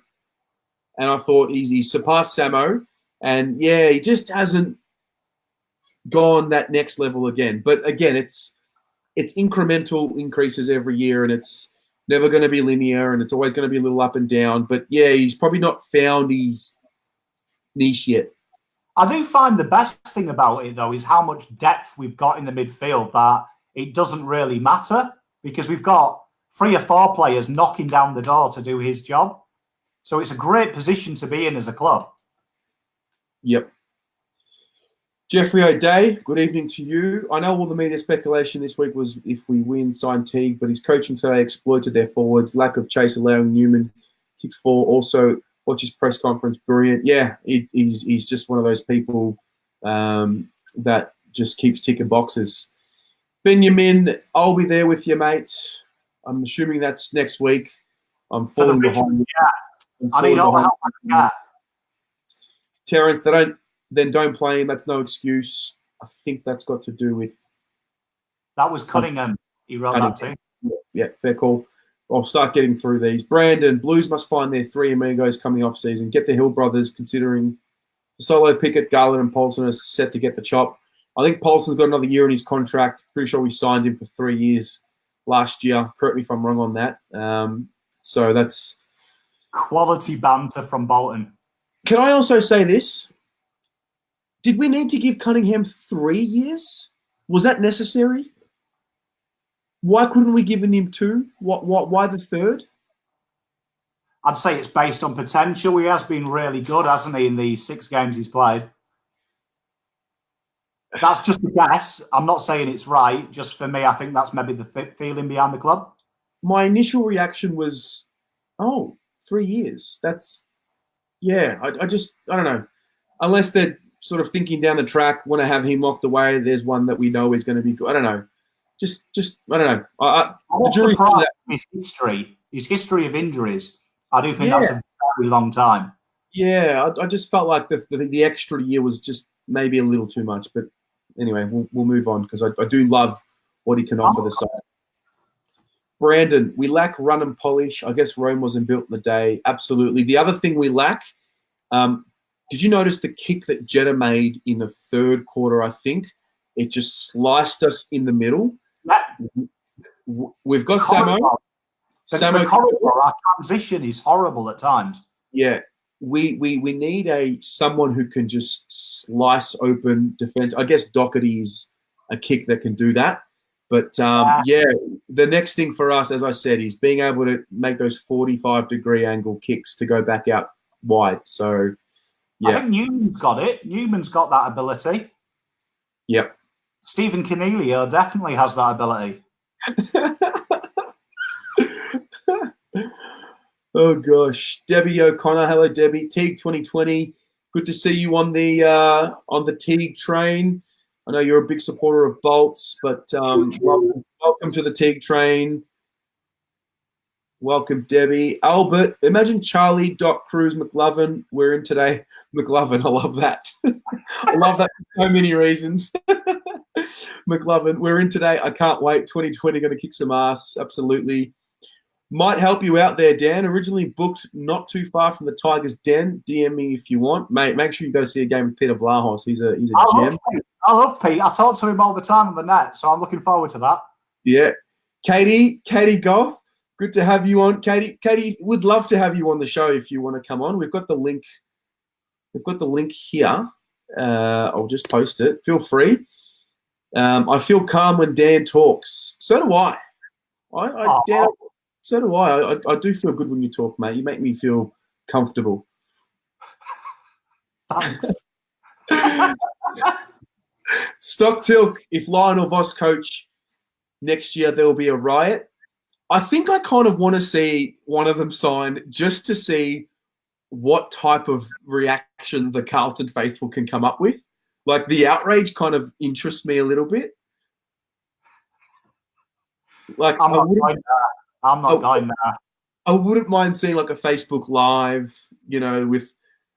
And I thought he's surpassed Samo. And, he just hasn't gone that next level again. But, again, it's incremental increases every year, and it's never going to be linear, and it's always going to be a little up and down. But, he's probably not found his niche yet. I do find the best thing about it, though, is how much depth we've got in the midfield that it doesn't really matter because we've got 3 or 4 players knocking down the door to do his job. So it's a great position to be in as a club. Yep. Jeffrey O'Day, good evening to you. I know all the media speculation this week was if we win, sign Teague, but his coaching today exploited their forwards. Lack of chase allowing Newman kick 4. Also, watch his press conference, brilliant. Yeah, he's just one of those people that just keeps ticking boxes. Benjamin, I'll be there with you, mate. I'm assuming that's next week. I'm falling behind. Yeah. I need all the help I can get. Terrence, don't play him. That's no excuse. I think that's got to do with... That was Cunningham. He wrote that too. Yeah, fair call. I'll start getting through these. Brandon, Blues must find their 3 amigos coming off season. Get the Hill brothers, considering the solo Pickett, Garland and Paulson are set to get the chop. I think Paulson's got another year in his contract. Pretty sure we signed him for 3 years last year. Correct me if I'm wrong on that. So that's... Quality banter from Bolton. Can I also say this? Did we need to give Cunningham 3 years? Was that necessary? Why couldn't we give him 2? Why the 3rd? I'd say it's based on potential. He has been really good, hasn't he, in the 6 games he's played? That's just a guess. I'm not saying it's right. Just for me, I think that's maybe the feeling behind the club. My initial reaction was, 3 years. That's, I don't know. Unless they're sort of thinking down the track, want to have him locked away, there's one that we know is going to be good. I don't know. Just I don't know. The jury his history of injuries, I do think that's a very long time. Yeah, I just felt like the extra year was just maybe a little too much. But anyway, we'll move on because I do love what he can offer the side. Brandon, we lack run and polish. I guess Rome wasn't built in the day. Absolutely. The other thing we lack, did you notice the kick that Jetta made in the 3rd quarter, I think? It just sliced us in the middle. We've got Samo. Our transition is horrible at times. Yeah. We need someone who can just slice open defense. I guess Doherty is a kick that can do that. But, the next thing for us, as I said, is being able to make those 45-degree angle kicks to go back out wide. So, yeah. I think Newman's got it. Newman's got that ability. Yep. Stephen Canelio definitely has that ability. Oh, gosh. Debbie O'Connor. Hello, Debbie. Teague 2020. Good to see you on the Teague train. I know you're a big supporter of Bolts, but welcome to the Teague train. Welcome, Debbie. Albert, imagine Charlie, Doc, Cruz, McLovin. We're in today. McLovin, I love that. I love that for so many reasons. McLovin, we're in today. I can't wait. 2020 going to kick some ass. Absolutely. Might help you out there, Dan. Originally booked not too far from the Tigers' den. DM me if you want. Mate, make sure you go see a game with Peter Vlahos. He's a gem. I love Pete. I talk to him all the time on the net, so I'm looking forward to that. Yeah. Katie Goff, good to have you on. Katie, would love to have you on the show if you want to come on. We've got the link. Here. I'll just post it. Feel free. I feel calm when Dan talks. So do I. Dan, so do I. I do feel good when you talk, mate. You make me feel comfortable. Thanks. Stock Tilk, if Lionel Voss coach next year, there will be a riot. I think I kind of want to see one of them signed just to see what type of reaction the Carlton faithful can come up with. Like, the outrage kind of interests me a little bit. Like, I'm not going there. I'm not going there. I wouldn't mind seeing like a Facebook Live, with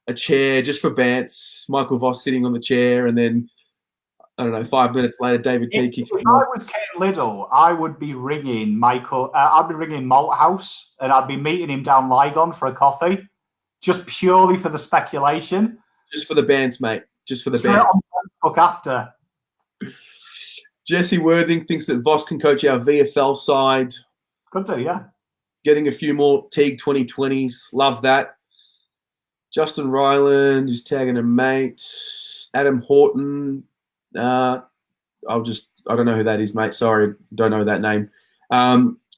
a chair just for Bants, Michael Voss sitting on the chair, and then, I don't know, 5 minutes later, David T kicks him off. If I was Kate Liddell, I would be ringing Michael. I'd be ringing Malthouse, and I'd be meeting him down Lygon for a coffee, just purely for the speculation. Just for the Bants, mate. Just for the Straight Bants. on Facebook after. Jesse Worthing thinks that Voss can coach our VFL side. Could do, yeah. Getting a few more Teague 2020s. Love that. Justin Ryland is tagging a mate. Adam Horton. I don't know who that is, mate. Sorry, don't know that name.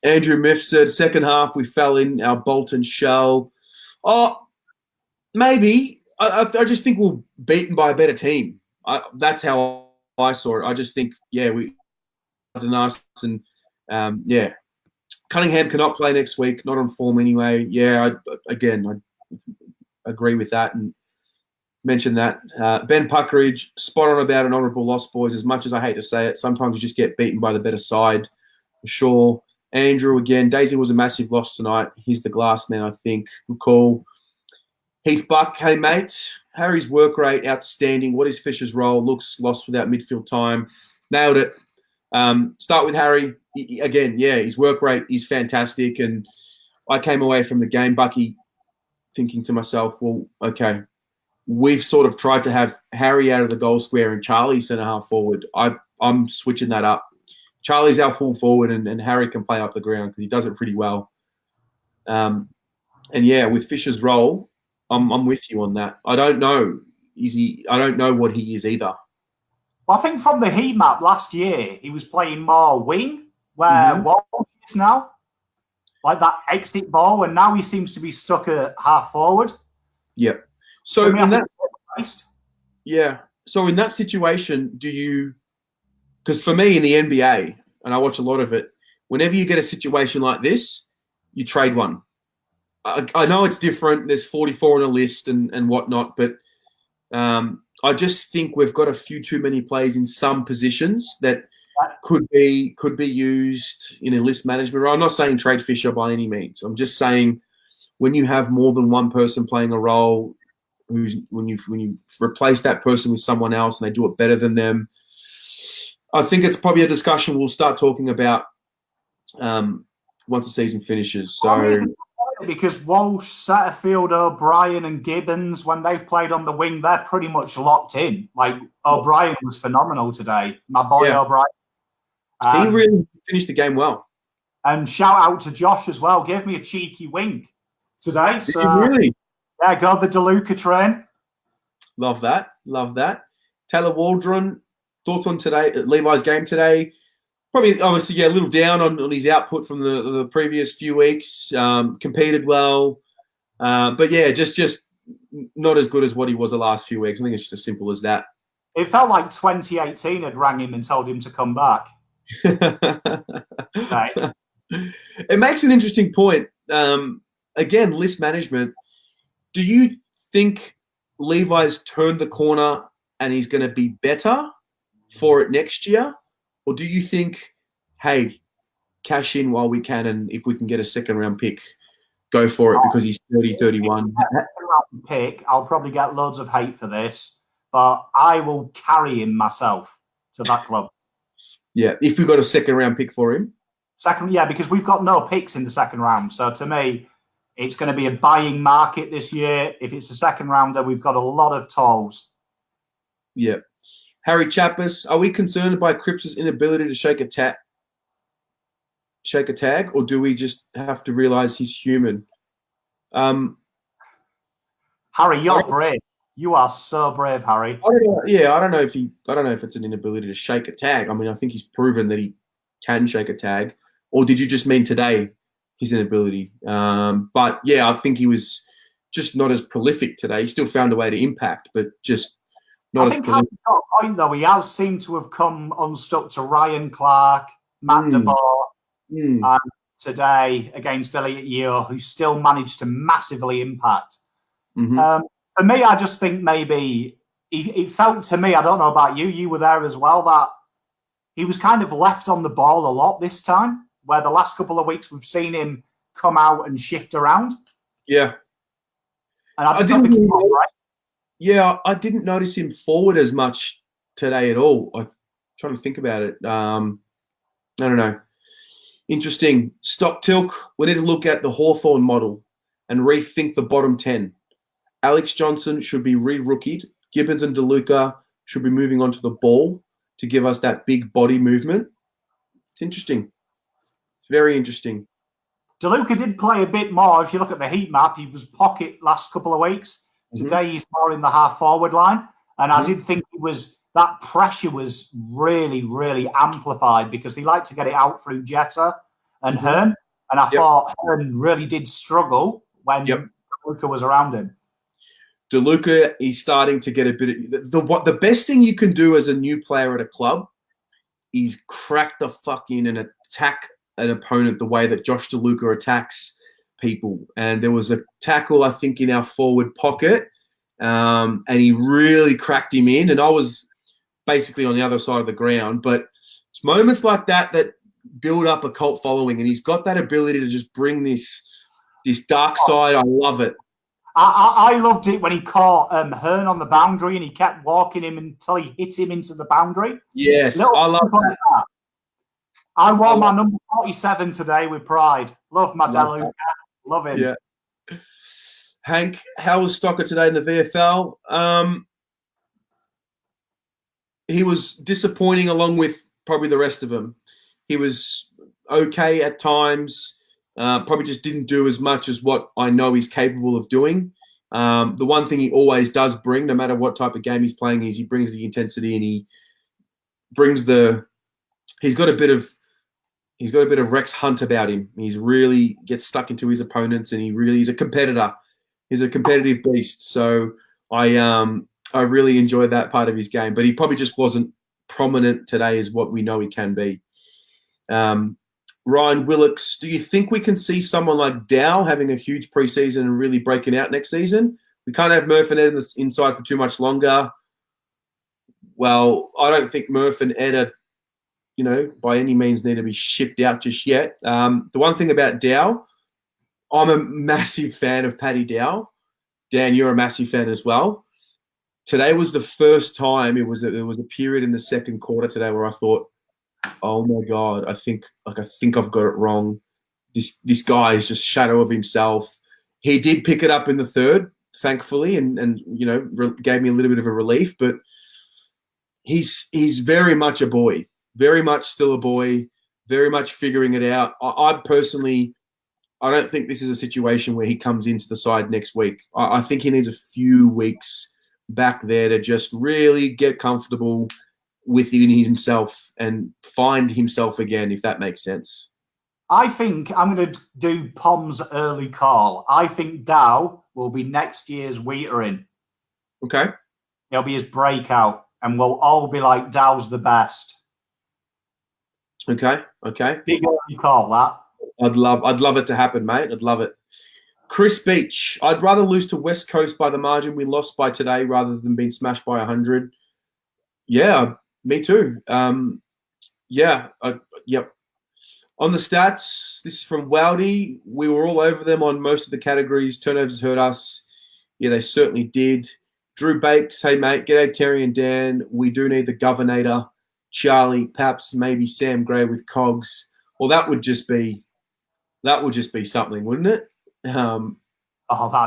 Andrew Miff said, second half we fell in our Bolton shell. Oh, maybe. I just think we're beaten by a better team. That's how I saw it. I just think, we are nice and Cunningham cannot play next week, not on form anyway. Yeah, I agree with that and mention that. Ben Puckeridge, spot on about an honourable loss, boys. As much as I hate to say it, sometimes you just get beaten by the better side, for sure. Andrew, again, Daisy was a massive loss tonight. He's the glass man, I think. Good call. Heath Buck, hey, mate. Harry's work rate, outstanding. What is Fisher's role? Looks lost without midfield time. Nailed it. Start with Harry. His work rate is fantastic. And I came away from the game, Bucky, thinking to myself, well, okay, we've sort of tried to have Harry out of the goal square and Charlie centre half forward. I'm switching that up. Charlie's our full forward and Harry can play up the ground because he does it pretty well. With Fisher's role, I'm with you on that. I don't know. I don't know what he is either. Well, I think from the heat map last year, he was playing more wing, where Walsh is now. Like that exit ball, and now he seems to be stuck at half forward. Yeah. So in that situation, because for me in the NBA, and I watch a lot of it, whenever you get a situation like this, you trade one. I know it's different. There's 44 on a list and whatnot, but I just think we've got a few too many players in some positions that could be used in a list management. I'm not saying trade Fisher by any means. I'm just saying when you have more than one person playing a role, when you replace that person with someone else and they do it better than them, I think it's probably a discussion we'll start talking about once the season finishes. So. Because Walsh, Setterfield, O'Brien and Gibbons, when they've played on the wing, they're pretty much locked in. Like, O'Brien was phenomenal today. My boy O'Brien. He really finished the game well. And shout out to Josh as well. Gave me a cheeky wink today. So, really? Yeah, go the DeLuca train. Love that. Taylor Waldron, thoughts on Levi's game today? Probably, obviously, a little down on his output from the previous few weeks. Competed well. But, just not as good as what he was the last few weeks. I think it's just as simple as that. It felt like 2018 had rang him and told him to come back. Right. It makes an interesting point. Again, list management. Do you think Levi's turned the corner and he's going to be better for it next year? Or do you think, hey, cash in while we can, and if we can get a second-round pick, go for it because he's 30, 31? Pick, I'll probably get loads of hate for this, but I will carry him myself to that club. Yeah, if we got a second-round pick for him? Because we've got no picks in the second round. So to me, it's going to be a buying market this year. If it's a second rounder, we've got a lot of tolls. Yeah. Harry Chappis, are we concerned by Cripps' inability to shake a tag, or do we just have to realise he's human? Harry, you're brave. You are so brave, Harry. I don't know if it's an inability to shake a tag. I mean, I think he's proven that he can shake a tag. Or did you just mean today his inability? But I think he was just not as prolific today. He still found a way to impact, but just Not I as think prolific. Harry's got a point, though. He has seemed to have come unstuck to Ryan Clark, Matt De Boer, and today against Elliot Yeo, who still managed to massively impact. For me, I just think maybe it felt to me, I don't know about you, you were there as well, that he was kind of left on the ball a lot this time, where the last couple of weeks we've seen him come out and shift around. Yeah. And I just don't think he was right. Yeah, I didn't notice him forward as much today at all. I'm trying to think about it. I don't know. Interesting. Stock Tilk, we need to look at the Hawthorn model and rethink the bottom 10. Alex Johnson should be re-rookied. Gibbons and DeLuca should be moving on to the ball to give us that big body movement. It's interesting. It's very interesting. DeLuca did play a bit more. If you look at the heat map, he was pocket last couple of weeks. Today he's more in the half-forward line. And I did think that pressure was really, really amplified because they like to get it out through Jetta and Hearn. And I thought Hearn really did struggle when DeLuca was around him. DeLuca is starting to get a bit of the best thing you can do as a new player at a club is crack the fuck in and attack an opponent the way that Josh DeLuca attacks people. And there was a tackle, I think, in our forward pocket, and he really cracked him in. And I was basically on the other side of the ground. But it's moments like that that build up a cult following, and he's got that ability to just bring this dark side. I love it. I loved it when he caught Hearn on the boundary and he kept walking him until he hit him into the boundary. Yes, I love that. I wore my number 47 today with pride. Love my DeLuca. Love him. Yeah. Hank, how was Stocker today in the VFL? He was disappointing along with probably the rest of them. He was okay at times. Probably just didn't do as much as what I know he's capable of doing. The one thing he always does bring, no matter what type of game he's playing, is he brings the intensity and he brings he's got a bit of Rex Hunt about him. He's really gets stuck into his opponents and he's a competitor. He's a competitive beast. So I really enjoyed that part of his game, but he probably just wasn't prominent today as what we know he can be. Ryan Willocks, do you think we can see someone like Dow having a huge preseason and really breaking out next season? We can't have Murph and Ed inside for too much longer. Well, I don't think Murph and Ed are, by any means need to be shipped out just yet. The one thing about Dow, I'm a massive fan of Paddy Dow. Dan, you're a massive fan as well. Today was the first time there was a period in the second quarter today where I thought, oh my God, I think I've got it wrong. This guy is just shadow of himself. He did pick it up in the third, thankfully, and gave me a little bit of a relief. But he's very much a boy, very much still a boy, very much figuring it out. I personally, I don't think this is a situation where he comes into the side next week. I think he needs a few weeks back there to just really get comfortable within himself and find himself again, if that makes sense. I think I'm going to do Pom's early call. I think Dow will be next year's Wheatering. Okay. He'll be his breakout, and we'll all be like, Dow's the best. Okay. Big early call, that. I'd love it to happen, mate. I'd love it. Chris Beach, I'd rather lose to West Coast by the margin we lost by today rather than being smashed by 100. Yeah, me too. Yep. On the stats, this is from Wowdy. We were all over them on most of the categories. Turnovers hurt us. Yeah, they certainly did. Drew Bakes, hey, mate. G'day, Terry and Dan. We do need the Governator, Charlie, perhaps maybe Sam Gray with Cogs. Well, that would just be something, wouldn't it? That'd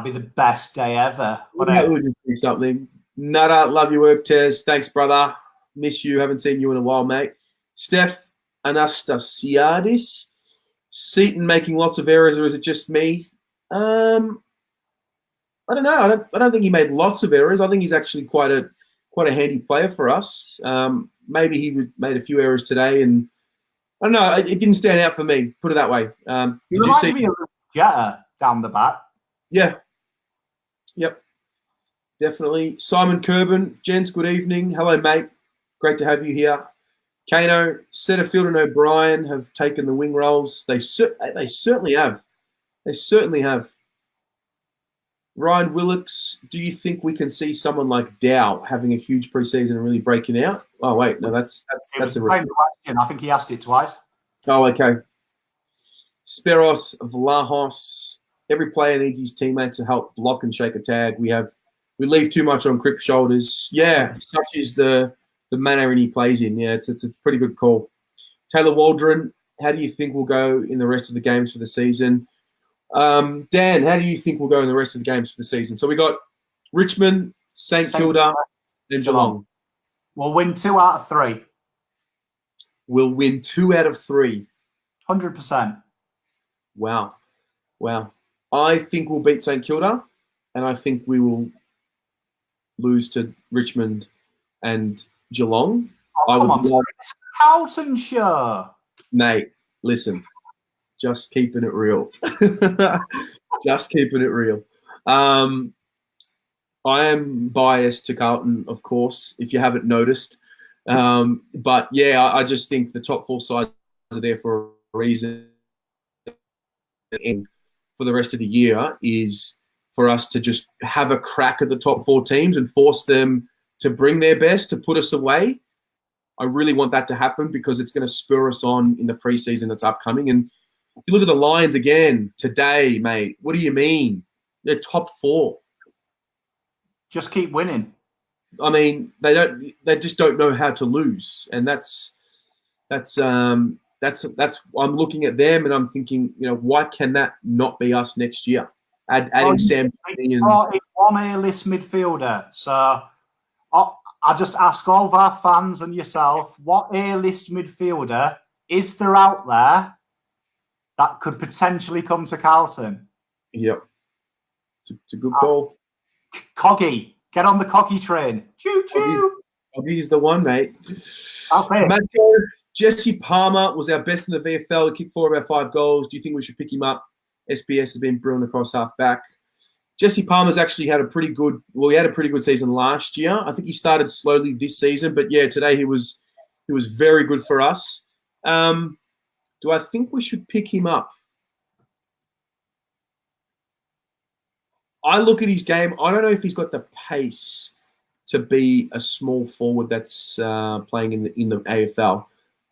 be the best day ever. That would just be something. Nada, love your work, Tez. Thanks, brother. Miss you. Haven't seen you in a while, mate. Steph Anastasiadis. Seaton making lots of errors, or is it just me? I don't know. I don't think he made lots of errors. I think he's actually quite a handy player for us. Maybe he made a few errors today, and I don't know. It didn't stand out for me. Put it that way. He reminds me of Jetta down the back. Yeah. Yep. definitely. Simon Kerben, gents, good evening. Hello, mate. Great to have you here. Kano, Setterfield and O'Brien have taken the wing roles. They certainly have. They certainly have. Ryan Willocks, do you think we can see someone like Dow having a huge preseason and really breaking out? Oh wait, no, that's a same question. I think he asked it twice. Oh, okay. Speros, Vlahos, every player needs his teammates to help block and shake a tag. We leave too much on Crip's shoulders. Yeah, such is the manner he plays in. Yeah, it's a pretty good call. Taylor Waldron, how do you think we'll go in the rest of the games for the season? Dan, how do you think we'll go in the rest of the games for the season? So we got Richmond, St Kilda, and Geelong. We'll win 2 out of 3. We'll win 2 out of 3. 100%. Wow. I think we'll beat St Kilda, and I think we will lose to Richmond and Geelong. Come on, it's Carlton show. Mate, listen. Just keeping it real. Just keeping it real. I am biased to Carlton, of course, if you haven't noticed. But, yeah, I just think the top 4 sides are there for a reason. And for the rest of the year is for us to just have a crack at the top 4 teams and force them to bring their best, to put us away. I really want that to happen because it's going to spur us on in the preseason that's upcoming. And you look at the Lions again today, mate. What do you mean? They're top 4. Just keep winning. I mean, they just don't know how to lose, and that's. I'm looking at them and I'm thinking, why can that not be us next year? Adding Sam. One A-list midfielder. So I just ask all of our fans and yourself, what A-list midfielder is there out there that could potentially come to Carlton? Yep. It's a good call. Coggy. Get on the Coggy train. Choo-choo. Coggy's the one, mate. Okay. Matko, Jesse Palmer was our best in the VFL. He kicked 4 of our 5 goals. Do you think we should pick him up? SBS has been brilliant across half back. Jesse Palmer's actually had a pretty good season last year. I think he started slowly this season, but yeah, today he was very good for us. Do I think we should pick him up? I look at his game. I don't know if he's got the pace to be a small forward that's playing in the AFL.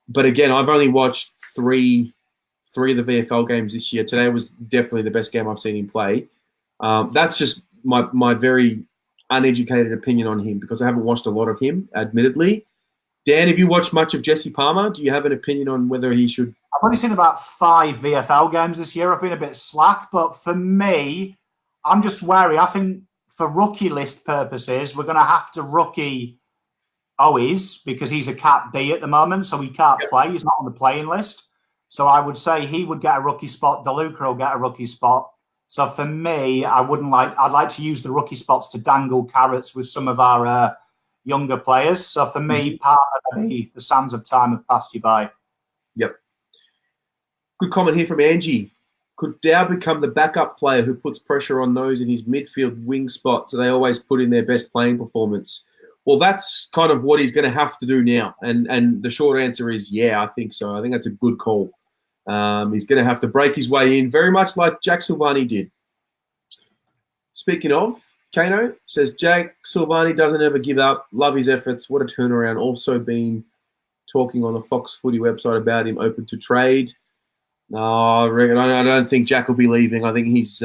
But again, I've only watched three of the VFL games this year. Today was definitely the best game I've seen him play. That's just my very uneducated opinion on him because I haven't watched a lot of him, admittedly. Dan, have you watched much of Jesse Palmer? Do you have an opinion on whether he should? I've only seen about 5 VFL games this year. I've been a bit slack, but for me, I'm just wary. I think for rookie list purposes, we're going to have to rookie Owies because he's a Cat B at the moment, so he can't play. He's not on the playing list. So I would say he would get a rookie spot. DeLuca will get a rookie spot. So for me, I'd like to use the rookie spots to dangle carrots with some of our younger players. So for me, part of the sands of time have passed you by. Yep. Good comment here from Angie. Could Dow become the backup player who puts pressure on those in his midfield wing spot so they always put in their best playing performance? Well, that's kind of what he's going to have to do now. And the short answer is, yeah, I think so. I think that's a good call. He's going to have to break his way in, very much like Jack Silvani did. Speaking of, Kano says, Jack Silvani doesn't ever give up. Love his efforts. What a turnaround. Also been talking on the Fox Footy website about him open to trade. No, I don't think Jack will be leaving. I think he's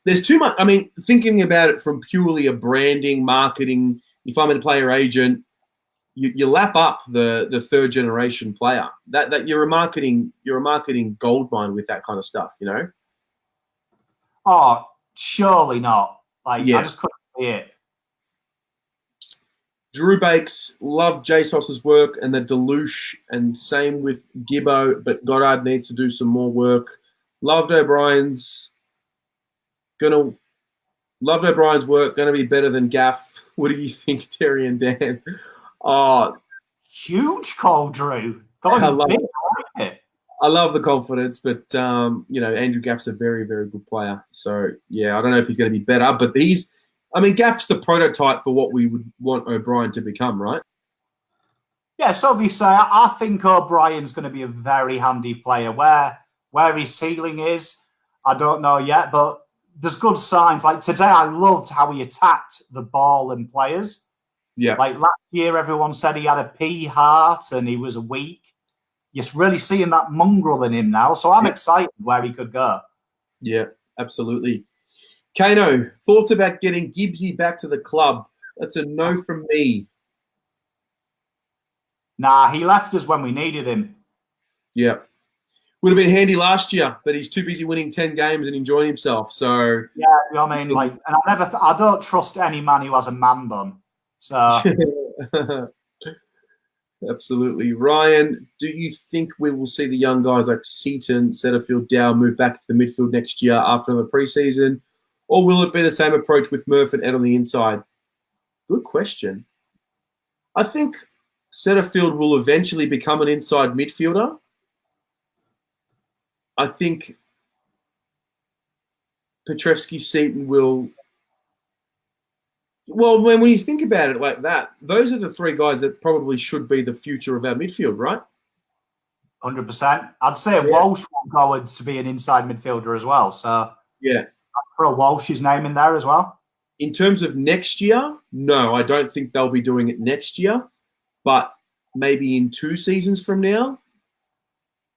there's too much. I mean, thinking about it from purely a branding, marketing, if I'm a player agent, you lap up the third generation player. That you're a marketing gold mine with that kind of stuff, Oh, surely not. I just couldn't see it. Drew Bakes loved JSOS's work and the Deluche, and same with Gibbo, but Goddard needs to do some more work. Loved O'Brien's work, gonna be better than Gaff. What do you think, Terry and Dan? Oh, huge call, Drew. I love the confidence, but Andrew Gaff's a very, very good player. So yeah, I don't know if he's going to be better, but he's I mean, Gaff's the prototype for what we would want O'Brien to become, right? Yeah, so obviously, I think O'Brien's going to be a very handy player. Where his ceiling is, I don't know yet, but there's good signs. Like today, I loved how he attacked the ball and players. Yeah. Like last year, everyone said he had a pea heart and he was weak. You're really seeing that mongrel in him now. So I'm excited where he could go. Yeah, absolutely. Kano, thoughts about getting Gibbsy back to the club? That's a no from me. Nah, he left us when we needed him. Yeah. Would have been handy last year, but he's too busy winning 10 games and enjoying himself. So yeah, I mean, like, and I don't trust any man who has a man bun. So absolutely. Ryan, do you think we will see the young guys like Seaton, Setterfield, Dow move back to the midfield next year after the preseason? Or will it be the same approach with Murph and Ed on the inside? Good question. I think Setterfield will eventually become an inside midfielder. I think Petrevsky Seaton will. Well, when you think about it like that, those are the three guys that probably should be the future of our midfield, right? 100%. I'd say Walsh will go to be an inside midfielder as well. So yeah, I'd throw Walsh's name in there as well. In terms of next year, no, I don't think they'll be doing it next year. But maybe in 2 seasons from now,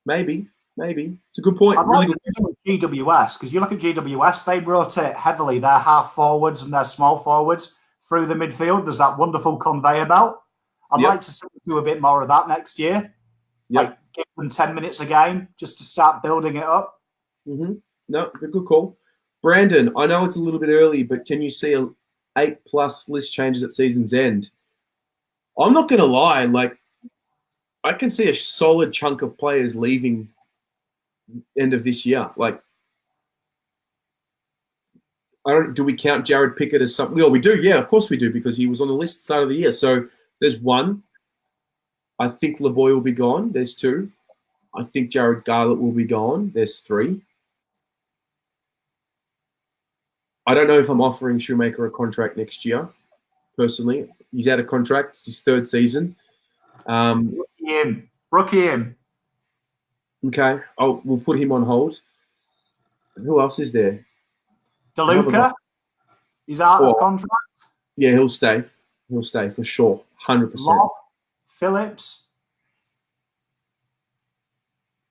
maybe. It's a good point. I'd really good GWS, because you look at GWS, they rotate heavily their half forwards and their small forwards through the midfield. There's that wonderful conveyor belt. I'd like to see them do a bit more of that next year. Like give them 10 minutes a game just to start building it up. Mm-hmm. No, good call. Brandon, I know it's a little bit early, but can you see 8+ list changes at season's end? I'm not going to lie. Like, I can see a solid chunk of players leaving end of this year. Like, do we count Jared Pickett as something? Well, we do. Yeah, of course we do, because he was on the list at the start of the year. So there's 1. I think LeBoy will be gone. There's 2. I think Jared Garlett will be gone. There's 3. I don't know if I'm offering Shoemaker a contract next year, personally. He's out of contract. It's his 3rd season. Rookie him. Okay. We'll put him on hold. Who else is there? DeLuca? He's out of contract? Yeah, he'll stay. He'll stay for sure. 100%. Lobb, Phillips.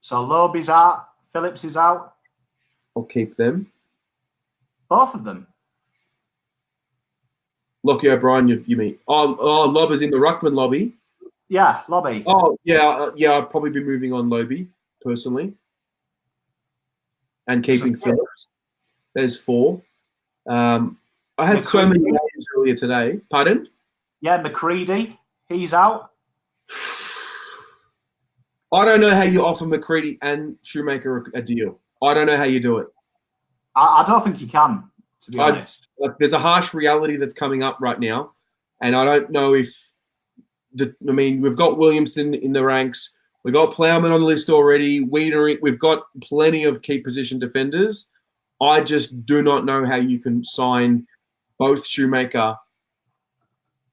So Loeb is out. Phillips is out. I'll keep them. Both of them. Lockie O'Brien, you mean? Lob is in the Ruckman lobby. Yeah, lobby. Oh, yeah. I'd probably be moving on Lobby, personally. And keeping Phillips. There's 4. I had McCready. So many names earlier today. Pardon? Yeah, McCready. He's out. I don't know how you offer McCready and Shoemaker a deal. I don't know how you do it. I don't think you can, to be honest. There's a harsh reality that's coming up right now, and I don't know if we've got Williamson in the ranks. We've got Plowman on the list already. We've got plenty of key position defenders. I just do not know how you can sign both Shoemaker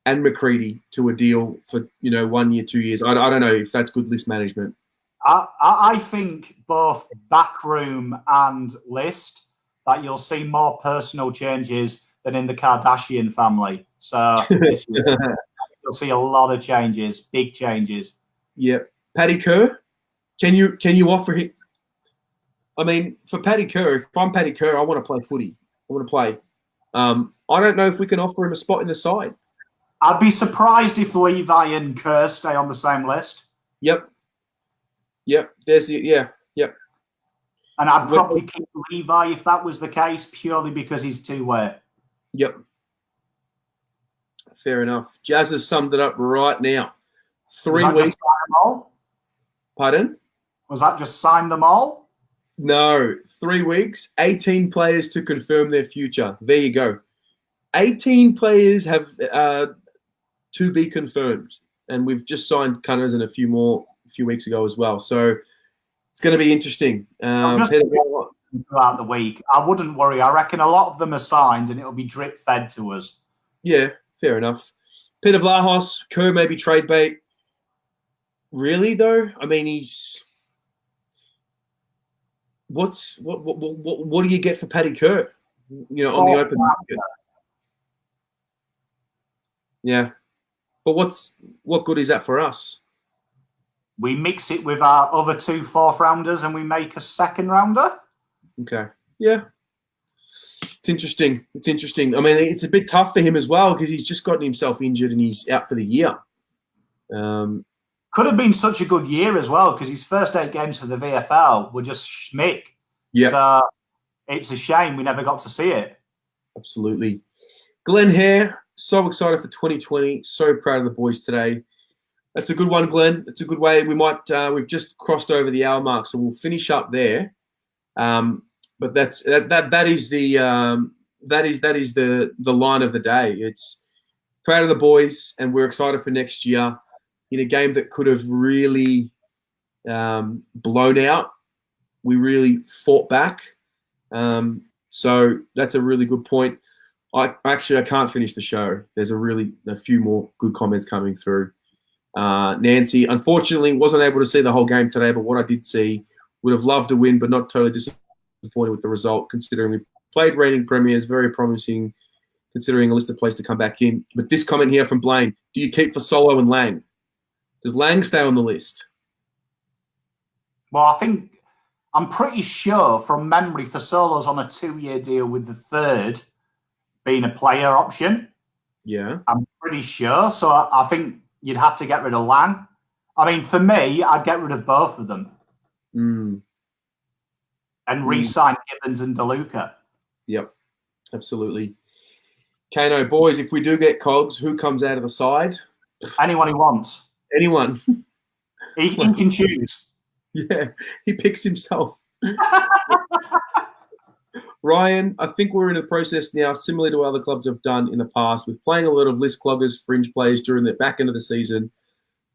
and McCready to a deal for 1 year, 2 years. I don't know if that's good list management. I think both backroom and list that you'll see more personal changes than in the Kardashian family. So you'll see a lot of changes, big changes. Yeah. Paddy Kerr, can you offer him? I mean, for Paddy Kerr, if I'm Paddy Kerr, I want to play footy. I want to play. I don't know if we can offer him a spot in the side. I'd be surprised if Levi and Kerr stay on the same list. Yep. Yep. And I'd probably keep Levi if that was the case, purely because he's two-way. Yep. Fair enough. Jazz has summed it up right now. 3 weeks. Just sign them all? Pardon? Was that just sign them all? No. 3 weeks, 18 players to confirm their future. There you go. 18 players have to be confirmed. And we've just signed Cunners and a few weeks ago as well. So it's going to be interesting. throughout the week. I wouldn't worry. I reckon a lot of them are signed and it'll be drip fed to us. Yeah, fair enough. Peter Vlahos, Kerr maybe trade bait. Really though, I mean, he's what do you get for Paddy Kerr? You know, on the open market. Yeah, but what good is that for us? We mix it with our other 2 4th-rounders and we make a 2nd-rounder. Okay, yeah. It's interesting. It's interesting. I mean, it's a bit tough for him as well because he's just gotten himself injured and he's out for the year. Could have been such a good year as well because his first 8 games for the VFL were just schmick. Yeah. So it's a shame we never got to see it. Absolutely. Glenn Hare, so excited for 2020. So proud of the boys today. That's a good one, Glenn. It's a good way. We might. We've just crossed over the hour mark, so we'll finish up there. But that is the line of the day. It's proud of the boys, and we're excited for next year. In a game that could have really blown out, we really fought back. So that's a really good point. I can't finish the show. There's a few more good comments coming through. Nancy, unfortunately, wasn't able to see the whole game today, but what I did see, would have loved to win, but not totally disappointed with the result, considering we played reigning premiers, very promising, considering a listed place to come back in. But this comment here from Blaine, do you keep for Solo and Lang? Does Lang stay on the list? Well, I'm pretty sure from memory for Solo's on a 2-year deal with the 3rd being a player option. Yeah. I'm pretty sure. So I think you'd have to get rid of Lang. I mean, for me, I'd get rid of both of them. And re-sign Gibbons and DeLuca. Yep, absolutely. Kano, boys, if we do get Cogs, who comes out of the side? Anyone he wants. Anyone. He can choose. Yeah, he picks himself. Ryan, I think we're in a process now similar to other clubs have done in the past with playing a lot of list cloggers, fringe players during the back end of the season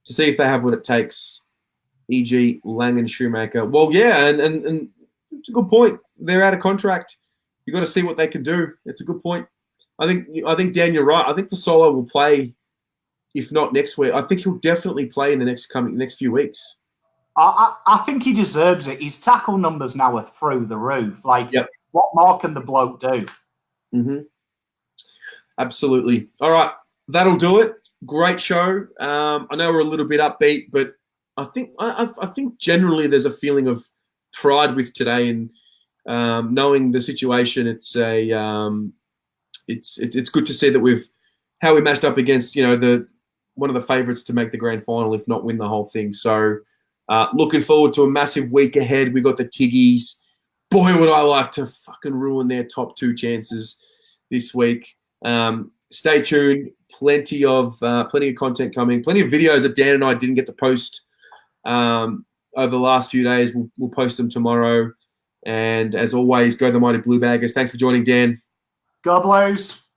to see if they have what it takes, e.g. Lang and Shoemaker. Well, yeah, and it's a good point. They're out of contract. You've got to see what they can do. It's a good point. I think Dan, you're right. I think Fasolo will play, if not next week. I think he'll definitely play in the next few weeks. I think he deserves it. His tackle numbers now are through the roof. What more can the bloke do? Mm-hmm. Absolutely. All right, that'll do it. Great show. I know we're a little bit upbeat, but I think generally there's a feeling of pride with today, and knowing the situation, it's good to see that how we matched up against one of the favourites to make the grand final, if not win the whole thing. So looking forward to a massive week ahead. We got the Tiggies. Boy, would I like to fucking ruin their top 2 chances this week. Stay tuned. Plenty of content coming. Plenty of videos that Dan and I didn't get to post over the last few days. We'll post them tomorrow. And as always, go the Mighty Blue Baggers. Thanks for joining, Dan. God bless.